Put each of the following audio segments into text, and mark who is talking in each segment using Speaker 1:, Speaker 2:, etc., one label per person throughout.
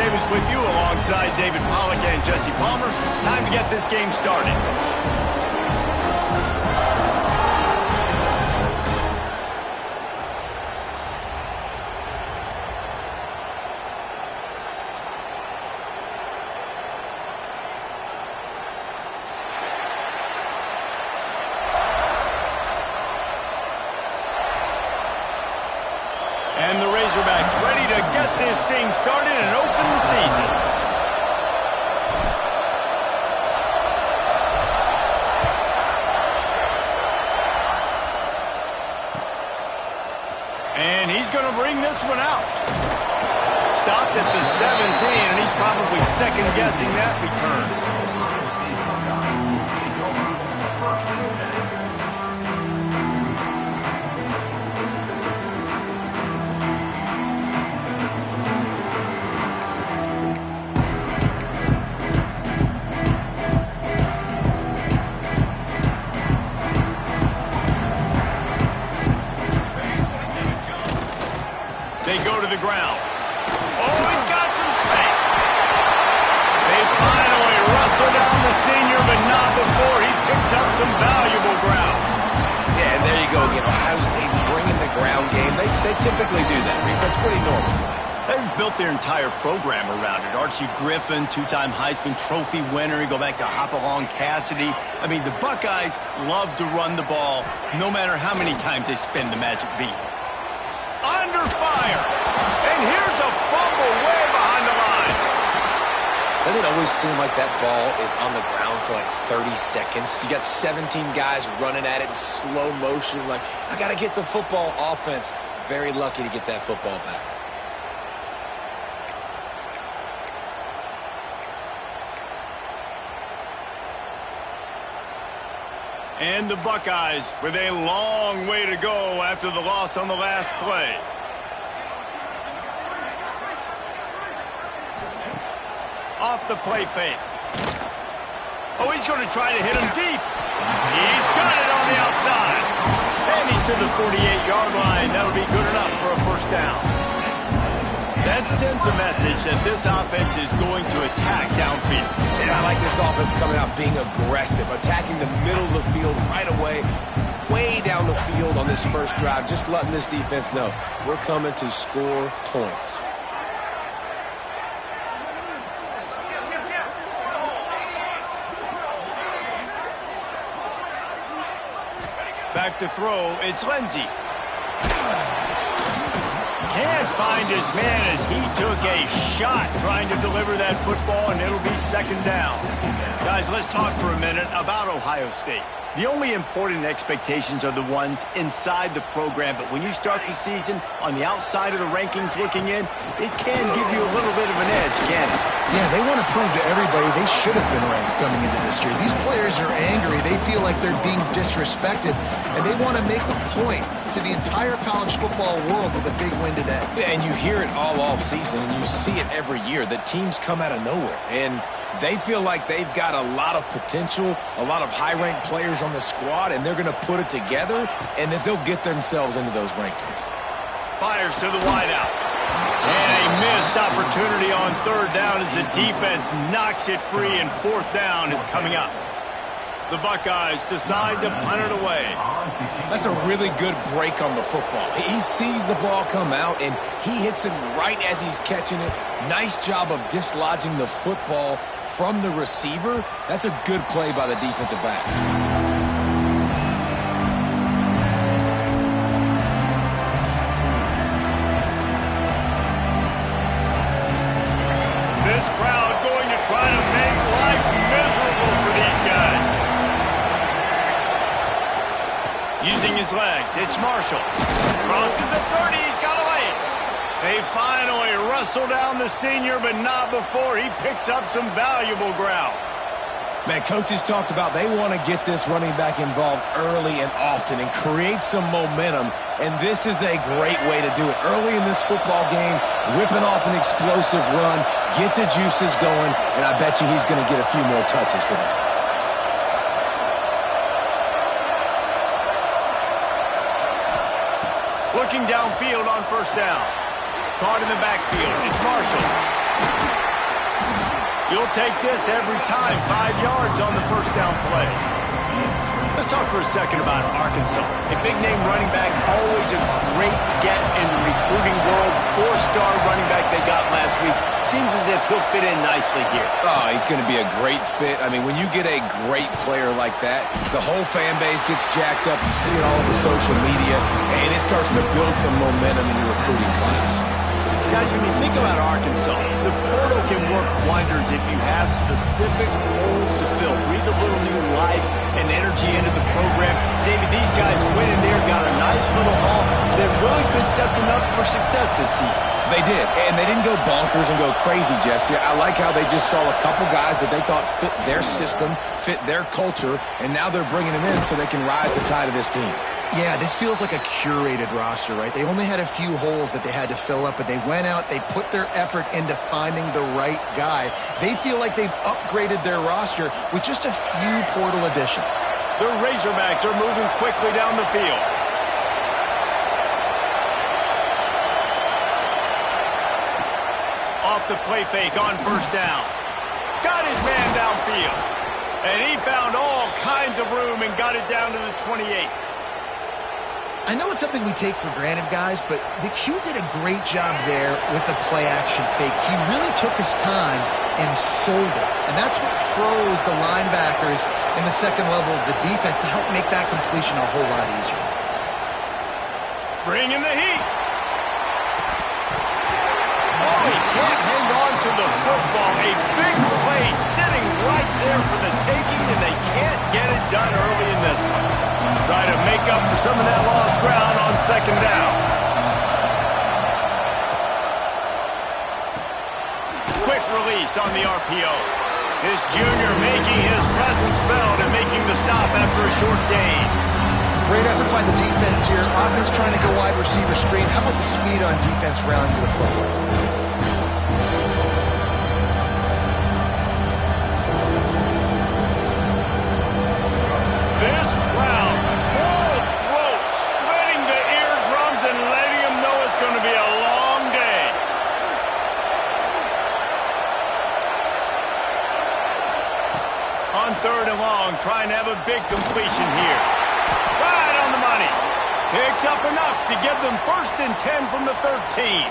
Speaker 1: Davis with you alongside David Pollack and Jesse Palmer. Time to get this game started. And the Razorbacks ready to get this thing started and open the season. And he's going to bring this one out. Stopped at the 17, and he's probably second-guessing that return. They go to the ground. Oh, he's got some space. They finally wrestle down the senior, but not before he picks up some valuable ground.
Speaker 2: Yeah, and there you go again. Ohio State bringing the ground game. They typically do that, Reese. That's pretty normal for them.
Speaker 1: They've built their entire program around it. Archie Griffin, two-time Heisman Trophy winner. You go back to Hopalong Cassidy. I mean, the Buckeyes love to run the ball, no matter how many times they spin the magic beat. Under fire. And here's a fumble way behind the line.
Speaker 2: Doesn't it always seem like that ball is on the ground for like 30 seconds? You got 17 guys running at it in slow motion. Like, I got to get the football. Offense, very lucky to get that football back.
Speaker 1: And the Buckeyes with a long way to go after the loss on the last play. Off the play fake. Oh, he's going to try to hit him deep. He's got it on the outside. And he's to the 48-yard line. That'll be good enough for a first down. That sends a message that this offense is going to attack downfield.
Speaker 2: Yeah, I like this offense coming out being aggressive, attacking the middle of the field right away, way down the field on this first drive, just letting this defense know we're coming to score points.
Speaker 1: Back to throw, it's Lindsey. Can't find his man as he took a shot trying to deliver that football, and it'll be second down. Guys, let's talk for a minute about Ohio State. The only important expectations are the ones inside the program, but when you start the season on the outside of the rankings looking in, it can give you a little bit of an edge, can't it?
Speaker 3: Yeah, they want to prove to everybody they should have been ranked coming into this year. These players are angry. They feel like they're being disrespected, and they want to make a point to the entire college football world with a big win today.
Speaker 2: Yeah, and you hear it all season, and you see it every year. The teams come out of nowhere, and they feel like they've got a lot of potential, a lot of high-ranked players on the squad, and they're going to put it together, and that they'll get themselves into those rankings.
Speaker 1: Fires to the wideout. And a missed opportunity on third down as the defense knocks it free, and fourth down is coming up. The Buckeyes decide to punt it away.
Speaker 2: That's a really good break on the football. He sees the ball come out, and he hits it right as he's catching it. Nice job of dislodging the football from the receiver. That's a good play by the defensive back.
Speaker 1: This crowd going to try to make life miserable for these guys. Using his legs, it's Marshall. Crosses the 30, he's got a lane. They finally wrestle down the senior, but not before he picks up some valuable ground.
Speaker 2: Man, coaches talked about they want to get this running back involved early and often and create some momentum, and this is a great way to do it. Early in this football game, whipping off an explosive run, get the juices going, and I bet you he's going to get a few more touches today.
Speaker 1: Looking downfield on first down. Caught in the backfield. It's Marshall. They'll take this every time. 5 yards on the first down play. Let's talk for a second about Arkansas. A big-name running back, always a great get in the recruiting world. 4-star running back they got last week. Seems as if he'll fit in nicely here.
Speaker 2: Oh, he's going to be a great fit. I mean, when you get a great player like that, the whole fan base gets jacked up. You see it all over social media, and it starts to build some momentum in your recruiting class.
Speaker 1: Guys, when you think about Arkansas, the portal can work wonders if you have specific holes to fill. Breathe a little new life and energy into the program. David, these guys went in there, got a nice little haul that really could set them up for success this season.
Speaker 2: They did, and they didn't go bonkers and go crazy, Jesse. I like how they just saw a couple guys that they thought fit their system, fit their culture, and now they're bringing them in so they can rise the tide of this team.
Speaker 3: Yeah, this feels like a curated roster, right? They only had a few holes that they had to fill up, but they went out, they put their effort into finding the right guy. They feel like they've upgraded their roster with just a few portal additions.
Speaker 1: The Razorbacks are moving quickly down the field. Off the play fake on first down. Got his man downfield. And he found all kinds of room and got it down to the 28.
Speaker 3: I know it's something we take for granted, guys, but the Q did a great job there with the play-action fake. He really took his time and sold it. And that's what froze the linebackers in the second level of the defense to help make that completion a whole lot easier.
Speaker 1: Bring in the heat. Oh, he can't hang on to the football. A big play sitting right there for the taking, and they can't get it done early in this one. Try to make up for some of that lost ground on second down. Quick release on the RPO. This junior making his presence felt and making the stop after a short gain.
Speaker 3: Great effort by the defense here. Offense trying to go wide receiver screen. How about the speed on defense rounding to the football?
Speaker 1: This crowd, full throat, splitting the eardrums and letting them know it's going to be a long day. On third and long, trying to have a big completion here. Right on the money. Picks up enough to give them 1st and 10 from the 13.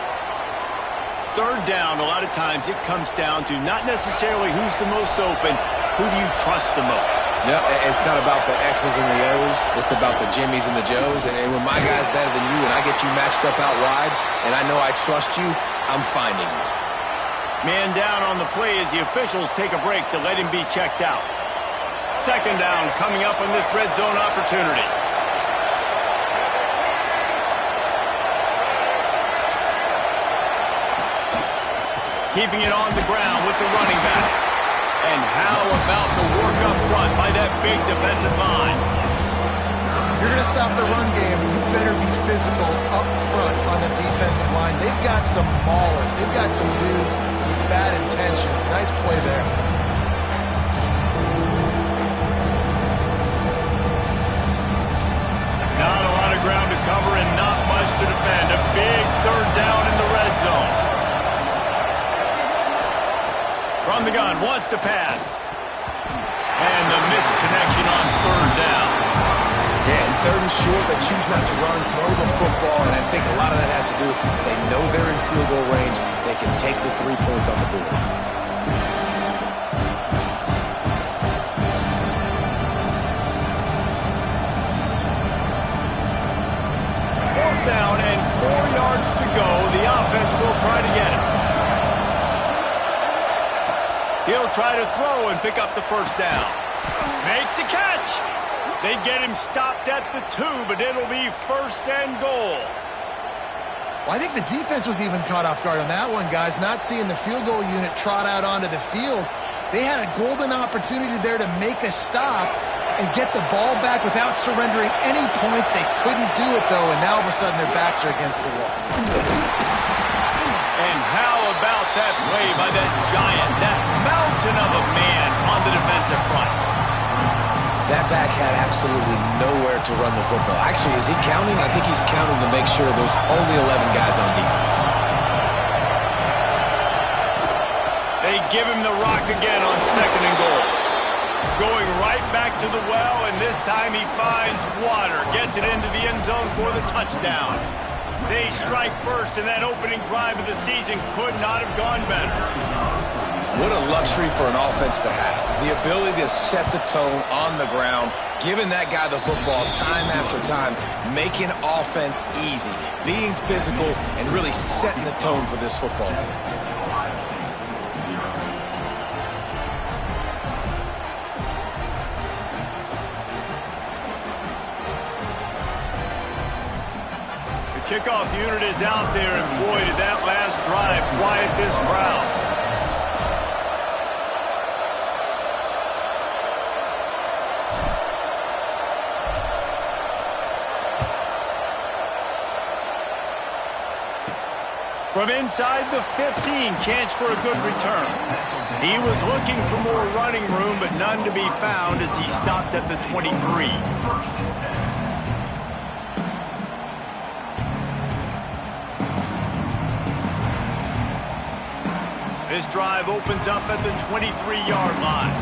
Speaker 1: Third down, a lot of times it comes down to not necessarily who's the most open, who do you trust the most?
Speaker 2: Yeah, it's not about the X's and the O's. It's about the Jimmies and the Joes. And when my guy's better than you and I get you matched up out wide and I know I trust you, I'm finding you.
Speaker 1: Man down on the play as the officials take a break to let him be checked out. Second down coming up on this red zone opportunity. Keeping it on the ground with the running back. And how about the work up front by that big defensive line?
Speaker 3: You're going to stop the run game, you better be physical up front on the defensive line. They've got some maulers. They've got some dudes with bad intentions. Nice play there.
Speaker 1: Not a lot of ground to cover and not much to defend. A big third down in the red zone. From the gun, wants to pass. And the misconnection on third down.
Speaker 2: Yeah, and third and short, they choose not to run, throw the football, and I think a lot of that has to do with they know they're in field goal range. They can take the 3 points on the board.
Speaker 1: Fourth down and 4 yards to go. The offense will try to get it. He'll try to throw and pick up the first down. Makes the catch. They get him stopped at the 2, but it'll be 1st and goal.
Speaker 3: Well, I think the defense was even caught off guard on that one, guys. Not seeing the field goal unit trot out onto the field. They had a golden opportunity there to make a stop and get the ball back without surrendering any points. They couldn't do it, though, and now all of a sudden their backs are against the wall.
Speaker 1: And how about that play by that giant, that mountain of a man on the defensive front?
Speaker 2: That back had absolutely nowhere to run the football. Actually, is he counting? I think he's counting to make sure there's only 11 guys on defense.
Speaker 1: They give him the rock again on 2nd and goal. Going right back to the well, and this time he finds water. Gets it into the end zone for the touchdown. They strike first, and that opening drive of the season could not have gone better.
Speaker 2: What a luxury for an offense to have. The ability to set the tone on the ground, giving that guy the football time after time, making offense easy, being physical, and really setting the tone for this football game.
Speaker 1: Kickoff unit is out there, and boy, did that last drive quiet this crowd. From inside the 15, chance for a good return. He was looking for more running room, but none to be found as he stopped at the 23. This drive opens up at the 23-yard line.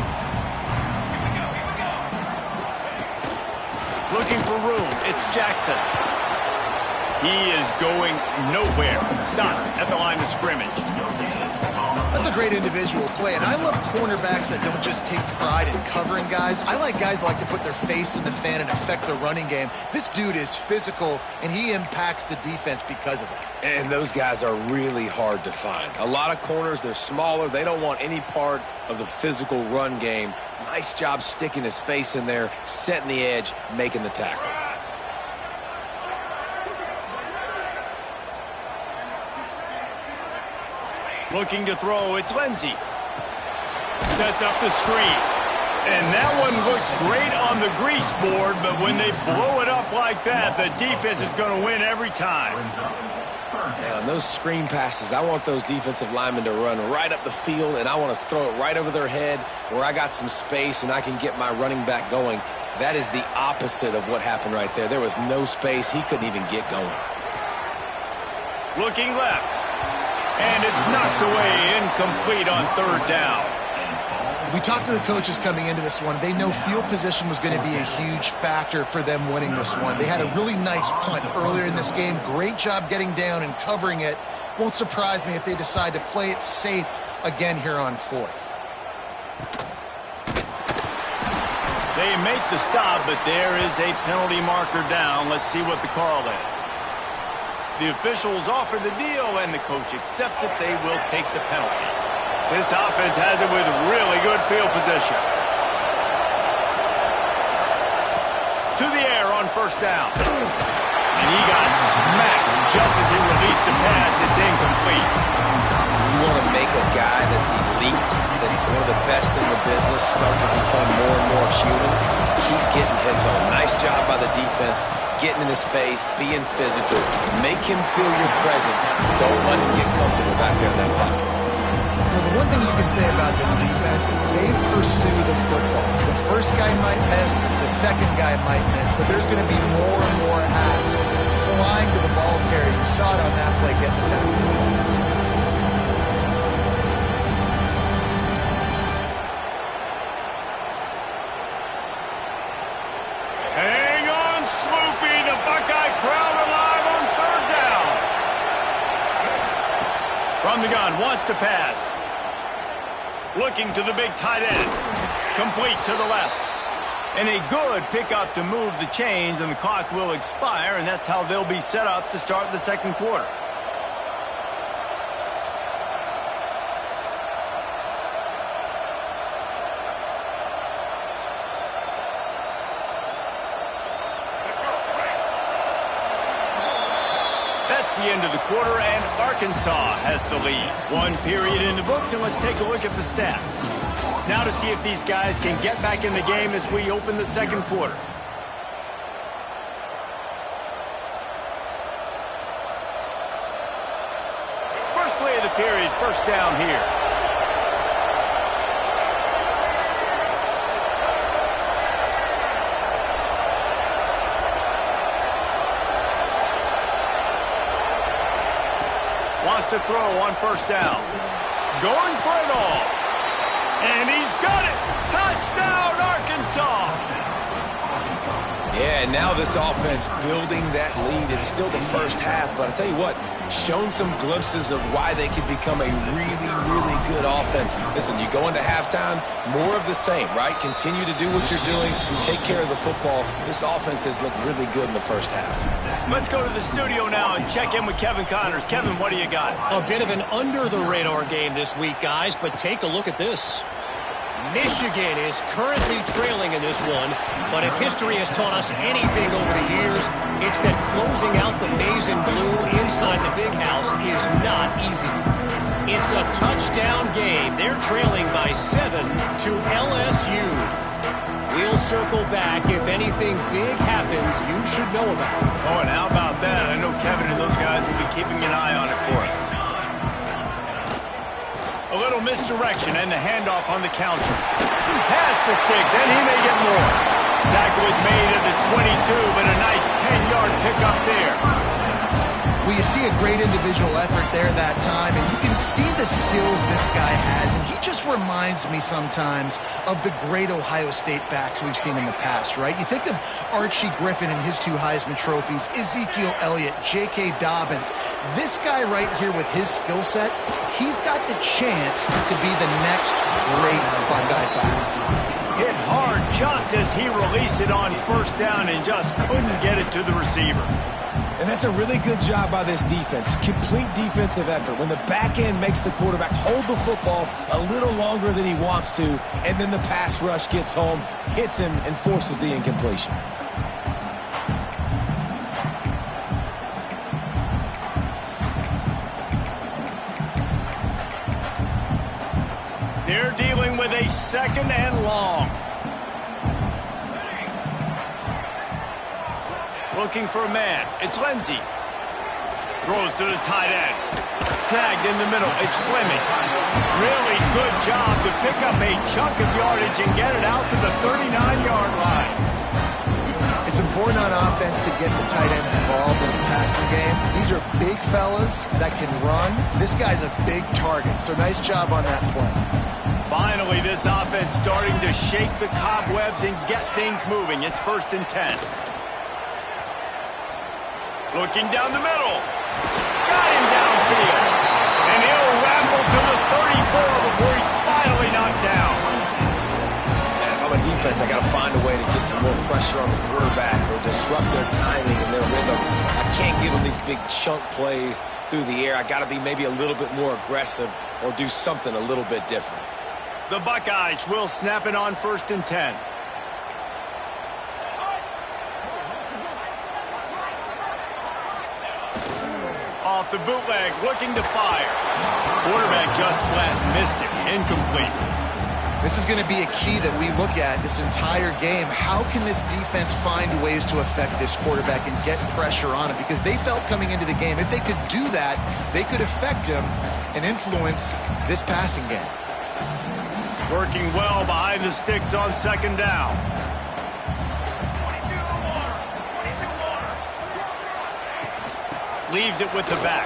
Speaker 1: Looking for room, it's Jackson. He is going nowhere. Stop at the line of scrimmage.
Speaker 3: That's a great individual play, and I love cornerbacks that don't just take pride in covering guys. I like guys that like to put their face in the fan and affect the running game. This dude is physical, and he impacts the defense because of it.
Speaker 2: And those guys are really hard to find. A lot of corners, they're smaller. They don't want any part of the physical run game. Nice job sticking his face in there, setting the edge, making the tackle.
Speaker 1: Looking to throw, it's Lindsey. Sets up the screen. And that one looked great on the grease board, but when they blow it up like that, the defense is going to win every time.
Speaker 2: Now, on those screen passes, I want those defensive linemen to run right up the field, and I want to throw it right over their head where I got some space and I can get my running back going. That is the opposite of what happened right there. There was no space. He couldn't even get going.
Speaker 1: Looking left. And it's knocked away, incomplete on 3rd down.
Speaker 3: We talked to the coaches coming into this one. They know field position was going to be a huge factor for them winning this one. They had a really nice punt earlier in this game. Great job getting down and covering it. Won't surprise me if they decide to play it safe again here on 4th.
Speaker 1: They make the stop, but there is a penalty marker down. Let's see what the call is. The officials offer the deal, and the coach accepts it. They will take the penalty. This offense has it with really good field position. To the air on 1st down. And he got smacked just as he released the pass. It's incomplete.
Speaker 2: You want to make a guy that's elite, that's one of the best in the business, start to become more and more human. Keep getting hits on. Nice job by the defense. Getting in his face, being physical. Make him feel your presence. Don't let him get comfortable back there in that pocket.
Speaker 3: Well, the one thing you can say about this defense, they pursue the football. The first guy might miss, the second guy might miss, but there's going to be more and more hats flying to the ball carrier. You saw it on that play getting the tackle for loss.
Speaker 1: From the gun, wants to pass. Looking to the big tight end. Complete to the left. And a good pickup to move the chains, and the clock will expire, and that's how they'll be set up to start the 2nd quarter. That's the end of the quarter, and Arkansas has the lead. 1 period in the books, and let's take a look at the stats. Now to see if these guys can get back in the game as we open the 2nd quarter. First play of the period, 1st down here. Wants to throw on 1st down. going for it all. And he's got it. Touchdown, Arkansas.
Speaker 2: Yeah, and now this offense building that lead. It's still the first half, but I'll tell you what, shown some glimpses of why they could become a really, really good offense. Listen, you go into halftime, more of the same, right? Continue to do what you're doing, take care of the football. This offense has looked really good in the first half.
Speaker 1: Let's go to the studio now and check in with Kevin Connors. Kevin, what do you got?
Speaker 4: A bit of an under-the-radar game this week, guys, but take a look at this. Michigan is currently trailing in this one, but if history has taught us anything over the years, it's that closing out the maize and blue inside the big house is not easy. It's a touchdown game. They're trailing by 7 to LSU. We'll circle back. If anything big happens, you should know about it.
Speaker 1: Oh, and how about that? I know Kevin and those guys will be keeping an eye on it for us. A little misdirection and the handoff on the counter. Past the sticks, and he may get more. Tackle is made at the 22, but a nice 10-yard pickup there.
Speaker 3: Well, you see a great individual effort there that time, and you can see the skills this guy has, and he just reminds me sometimes of the great Ohio State backs we've seen in the past, right? You think of Archie Griffin and his 2 Heisman trophies, Ezekiel Elliott, J.K. Dobbins. This guy right here with his skill set, he's got the chance to be the next great Buckeye back.
Speaker 1: Hit hard just as he released it on first down and just couldn't get it to the receiver.
Speaker 2: And that's a really good job by this defense. Complete defensive effort. When the back end makes the quarterback hold the football a little longer than he wants to, and then the pass rush gets home, hits him, and forces the incompletion.
Speaker 1: They're dealing with a second and long. Looking for a man. It's Lindsey. Throws to the tight end. Snagged in the middle. It's Fleming. Really good job to pick up a chunk of yardage and get it out to the 39-yard line.
Speaker 3: It's important on offense to get the tight ends involved in the passing game. These are big fellas that can run. This guy's a big target, so nice job on that play.
Speaker 1: Finally, this offense starting to shake the cobwebs and get things moving. It's 1st and 10. Looking down the middle. Got him downfield. And he'll ramble to the 34 before he's finally knocked down.
Speaker 2: And if I'm a defense, I got to find a way to get some more pressure on the quarterback or disrupt their timing and their rhythm. I can't give them these big chunk plays through the air. I got to be maybe a little bit more aggressive or do something a little bit different.
Speaker 1: The Buckeyes will snap it on 1st and 10. Off the bootleg, looking to fire. Quarterback just flat missed it. Incomplete.
Speaker 3: This is going to be a key that we look at this entire game. How can this defense find ways to affect this quarterback and get pressure on him? Because they felt coming into the game, if they could do that, they could affect him and influence this passing game.
Speaker 1: Working well behind the sticks on 2nd down. Leaves it with the back.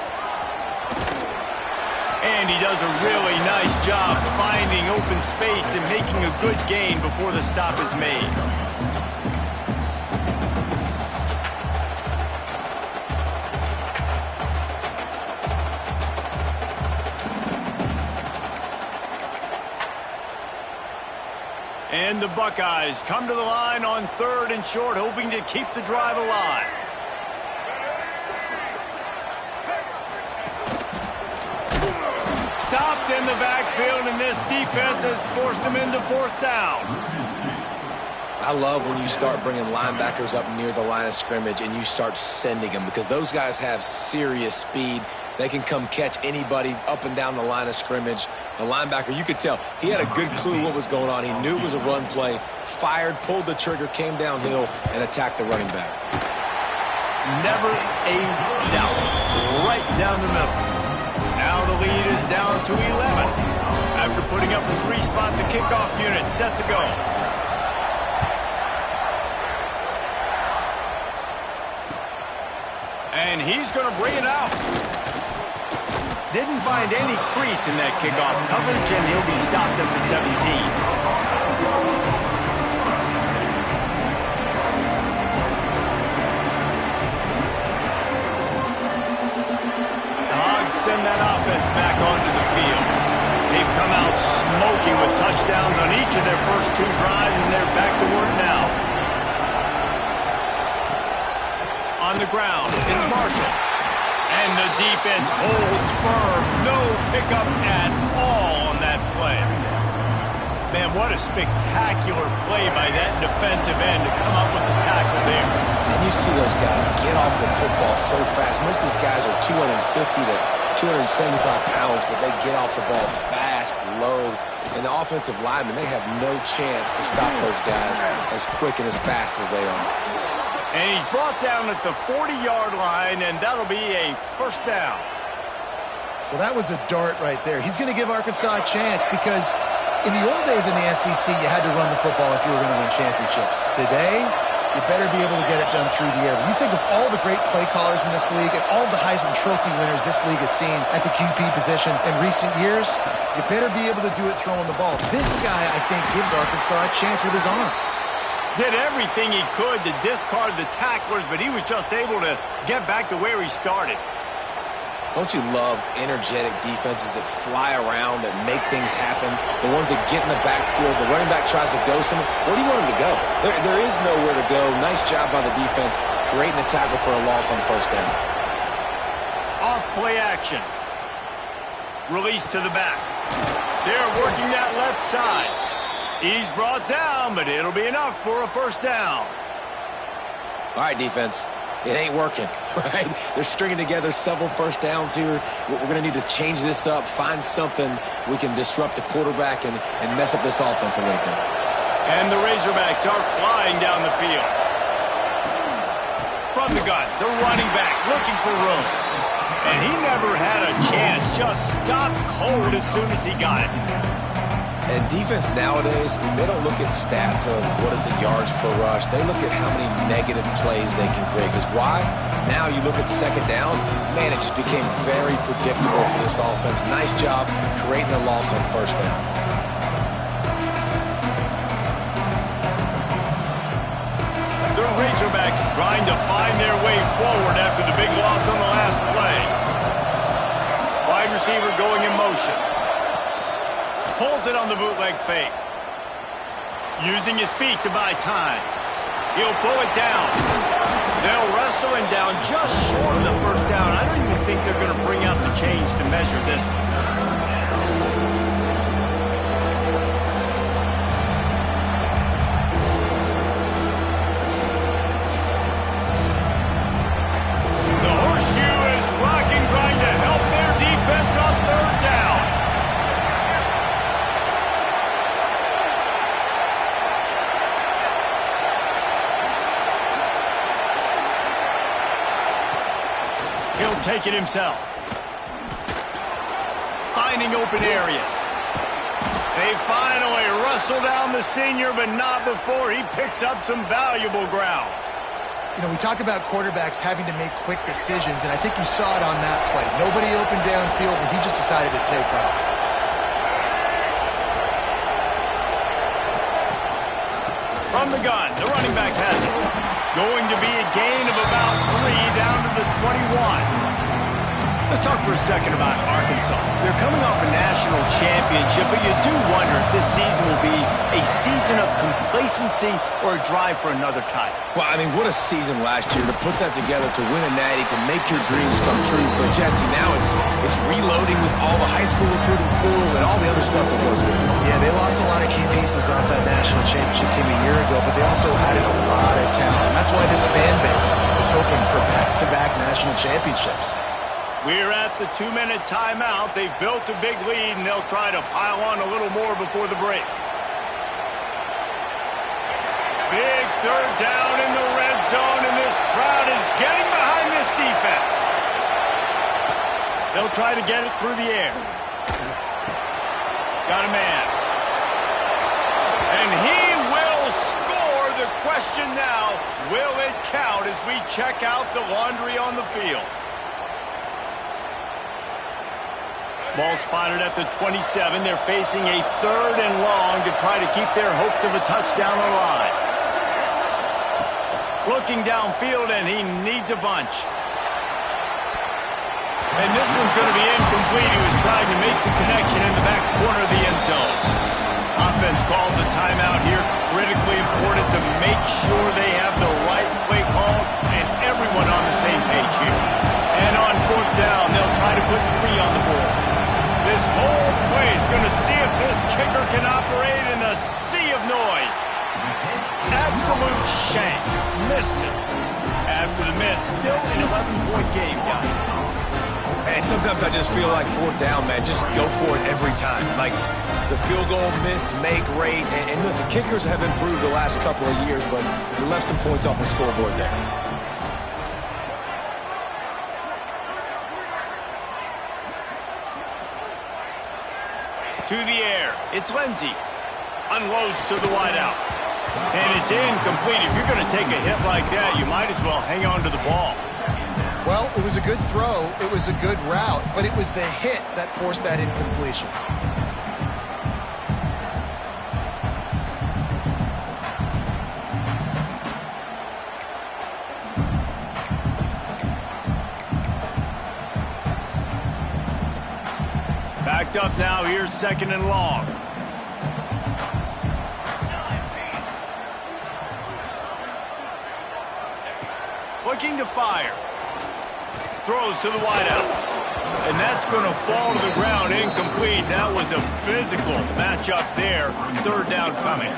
Speaker 1: And he does a really nice job finding open space and making a good gain before the stop is made. And the Buckeyes come to the line on 3rd and short, hoping to keep the drive alive. Stopped in the backfield, and this defense has forced him into 4th down.
Speaker 2: I love when you start bringing linebackers up near the line of scrimmage and you start sending them because those guys have serious speed. They can come catch anybody up and down the line of scrimmage. The linebacker, you could tell, he had a good clue what was going on. He knew it was a run play, fired, pulled the trigger, came downhill, and attacked the running back.
Speaker 1: Never a doubt. Right down the middle. Now the lead is down to 11. After putting up a 3-spot, the kickoff unit set to go. And he's going to bring it out. Didn't find any crease in that kickoff coverage, and he'll be stopped at the 17. Send that offense back onto the field. They've come out smoking with touchdowns on each of their first 2 drives, and they're back to work now. On the ground, it's Marshall. And the defense holds firm. No pickup at all on that play. Man, what a spectacular play by that defensive end to come up with the tackle there.
Speaker 2: And you see those guys get off the football so fast. Most of these guys are 250 to 275 pounds, but they get off the ball fast, low. And the offensive linemen, they have no chance to stop those guys as quick and as fast as they are.
Speaker 1: And he's brought down at the 40-yard line, and that'll be a first down.
Speaker 3: Well, that was a dart right there. He's going to give Arkansas a chance because in the old days in the SEC, you had to run the football if you were going to win championships. Today, you better be able to get it done through the air. When you think of all the great play callers in this league and all the Heisman Trophy winners this league has seen at the QB position in recent years, you better be able to do it throwing the ball. This guy, I think, gives Arkansas a chance with his arm.
Speaker 1: Did everything he could to discard the tacklers, but he was just able to get back to where he started.
Speaker 2: Don't you love energetic defenses that fly around, that make things happen? The ones that get in the backfield, the running back tries to go somewhere. Where do you want him to go? There is nowhere to go. Nice job by the defense creating the tackle for a loss on first down.
Speaker 1: Off play action. Release to the back. They're working that left side. He's brought down, but it'll be enough for a first down.
Speaker 2: All right, defense. It ain't working, right? They're stringing together several first downs here. We're going to need to change this up, find something we can disrupt the quarterback and mess up this offense a little bit.
Speaker 1: And the Razorbacks are flying down the field. From the gun, the running back looking for room. And he never had a chance, just stopped cold as soon as he got it.
Speaker 2: And defense nowadays, they don't look at stats of what is the yards per rush. They look at how many negative plays they can create. Because why? Now you look at second down, man, it just became very predictable for this offense. Nice job creating the loss on first down.
Speaker 1: The Razorbacks trying to find their way forward after the big loss on the last play. Wide receiver going in motion. Pulls it on the bootleg fake. Using his feet to buy time. He'll pull it down. They'll wrestle him down just short of the first down. I don't even think they're going to bring out the chains to measure this one. The horseshoe is rocking, trying to help their defense on third down. He'll take it himself. Finding open areas. They finally wrestle down the senior, but not before he picks up some valuable ground.
Speaker 3: You know, we talk about quarterbacks having to make quick decisions, and I think you saw it on that play. Nobody opened downfield, and he just decided to take off.
Speaker 1: From the gun, the running back has it. Going to be a gain of about 3 down to the 21. Let's talk for a second about Arkansas. They're coming off a national championship, but you do wonder if this season will be a season of complacency or a drive for another title.
Speaker 2: Well, I mean, what a season last year to put that together, to win a natty, to make your dreams come true. But, Jesse, now it's reloading with all the high school recruiting pool and all the other stuff that goes with it.
Speaker 3: Yeah, they lost a lot of key pieces off that national championship team a year ago, but they also had a lot of talent. And that's why this fan base is hoping for back-to-back national championships.
Speaker 1: We're at the 2-minute timeout. They've built a big lead, and they'll try to pile on a little more before the break. Big third down in the red zone, and this crowd is getting behind this defense. They'll try to get it through the air. Got a man. And he will score. The question now, will it count as we check out the laundry on the field? Ball spotted at the 27. They're facing a 3rd and long to try to keep their hopes of a touchdown alive. Looking downfield, and he needs a bunch. And this one's going to be incomplete. He was trying to make the connection in the back corner of the end zone. Offense calls a timeout here. Critically important to make sure they have the right play called and everyone on the same page here. And on 4th down, they'll try to put 3 on the board. This whole play is going to see if this kicker can operate in the sea of noise. Absolute shank. Missed it. After the miss, still an 11-point game, guys.
Speaker 2: And sometimes I just feel like 4th down, man, just go for it every time. Like the field goal miss, make rate. And listen, kickers have improved the last couple of years, but they left some points off the scoreboard there.
Speaker 1: To the air. It's Lindsey. Unloads to the wideout. And it's incomplete. If you're going to take a hit like that, you might as well hang on to the ball.
Speaker 3: Well, it was a good throw. It was a good route, but it was the hit that forced that incompletion.
Speaker 1: Backed up now. Here's 2nd and long. Looking to fire. Throws to the wideout. And that's going to fall to the ground incomplete. That was a physical matchup there. 3rd down coming.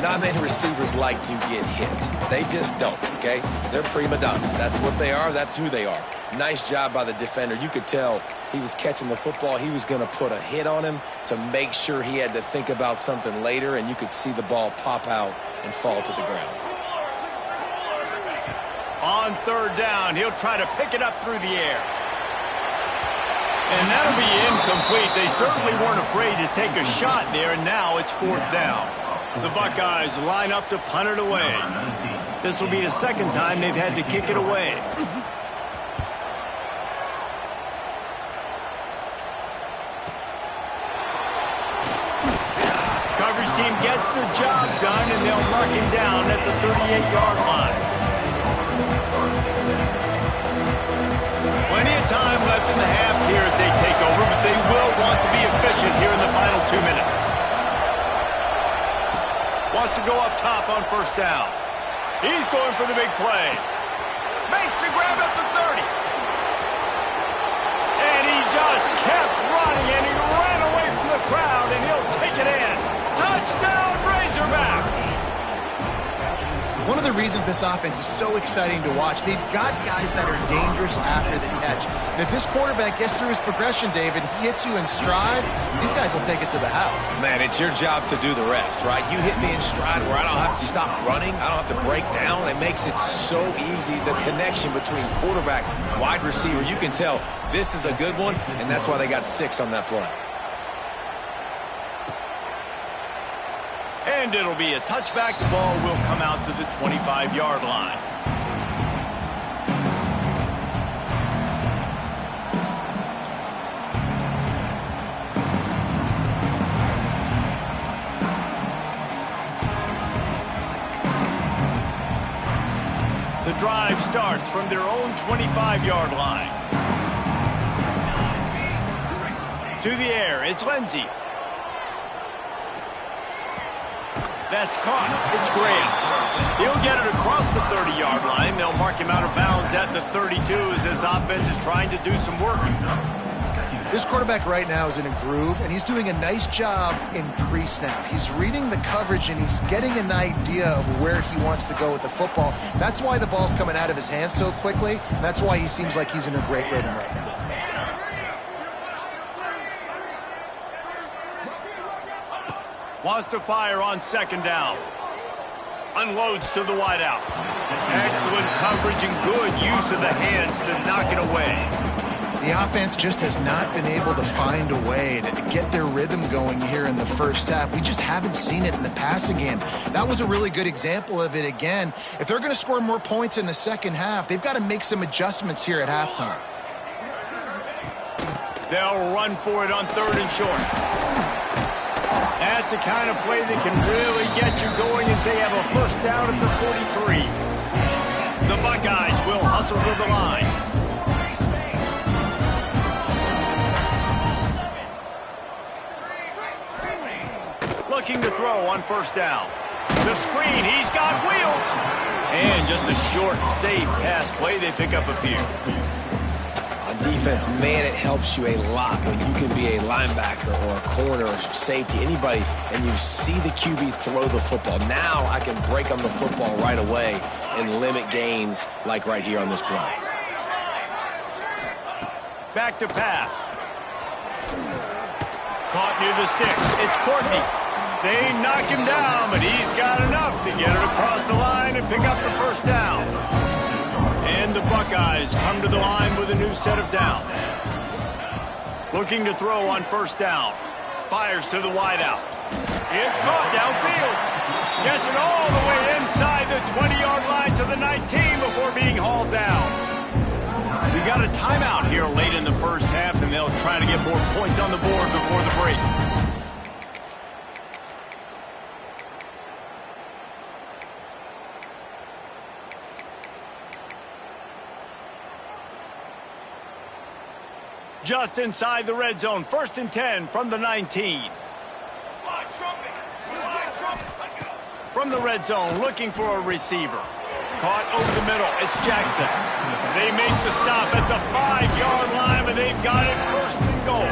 Speaker 2: Not many receivers like to get hit. They just don't, okay? They're prima donnas. That's what they are. That's who they are. Nice job by the defender. You could tell he was catching the football. He was going to put a hit on him to make sure he had to think about something later, and you could see the ball pop out and fall to the ground.
Speaker 1: On 3rd down, he'll try to pick it up through the air. And that'll be incomplete. They certainly weren't afraid to take a shot there, and now it's 4th down. The Buckeyes line up to punt it away. This will be the 2nd time they've had to kick it away. Coverage team gets the job done, and they'll mark him down at the 38-yard line. Plenty of time left in the half here as they take over, but they will want to be efficient here in the final 2 minutes. Wants to go up top on 1st down. He's going for the big play. Makes the grab at the 30. And he just kept running, and he ran away from the crowd, and he'll take it in. Touchdown, Razorbacks!
Speaker 3: One of the reasons this offense is so exciting to watch, they've got guys that are dangerous after the catch. And if this quarterback gets through his progression, David, he hits you in stride, these guys will take it to the house.
Speaker 2: Man, it's your job to do the rest, right? You hit me in stride where I don't have to stop running. I don't have to break down. It makes it so easy, the connection between quarterback, wide receiver. You can tell this is a good one, and that's why they got 6 on that play.
Speaker 1: And it'll be a touchback. The ball will come out to the 25-yard line. The drive starts from their own 25-yard line. To the air, it's Lindsey. That's caught. It's Graham. He'll get it across the 30-yard line. They'll mark him out of bounds at the 32 as his offense is trying to do some work.
Speaker 3: This quarterback right now is in a groove, and he's doing a nice job in pre-snap. He's reading the coverage, and he's getting an idea of where he wants to go with the football. That's why the ball's coming out of his hands so quickly, and that's why he seems like he's in a great rhythm right now.
Speaker 1: Wants to fire on 2nd down. Unloads to the wideout. Excellent coverage and good use of the hands to knock it away.
Speaker 3: The offense just has not been able to find a way to get their rhythm going here in the first half. We just haven't seen it in the passing game. That was a really good example of it again. If they're going to score more points in the second half, they've got to make some adjustments here at halftime.
Speaker 1: They'll run for it on 3rd and short. That's the kind of play that can really get you going as they have a first down at the 43. The Buckeyes will hustle to the line. Looking to throw on 1st down. The screen, he's got wheels. And just a short, safe pass play. They pick up a few.
Speaker 2: On defense, man, it helps you a lot when you can be a linebacker or a corner or safety, anybody, and you see the QB throw the football. Now I can break on the football right away and limit gains like right here on this play.
Speaker 1: Back to pass. Caught near the sticks. It's Courtney. They knock him down, but he's got enough to get it across the line and pick up the 1st down. And the Buckeyes come to the line with a new set of downs. Looking to throw on 1st down. Fires to the wideout. It's caught downfield. Gets it all the way inside the 20-yard line to the 19 before being hauled down. We got a timeout here late in the 1st half, and they'll try to get more points on the board before the break. Just inside the red zone, 1st and 10 from the 19. From the red zone, looking for a receiver. Caught over the middle, it's Jackson. They make the stop at the 5-yard line, but they've got it 1st and goal.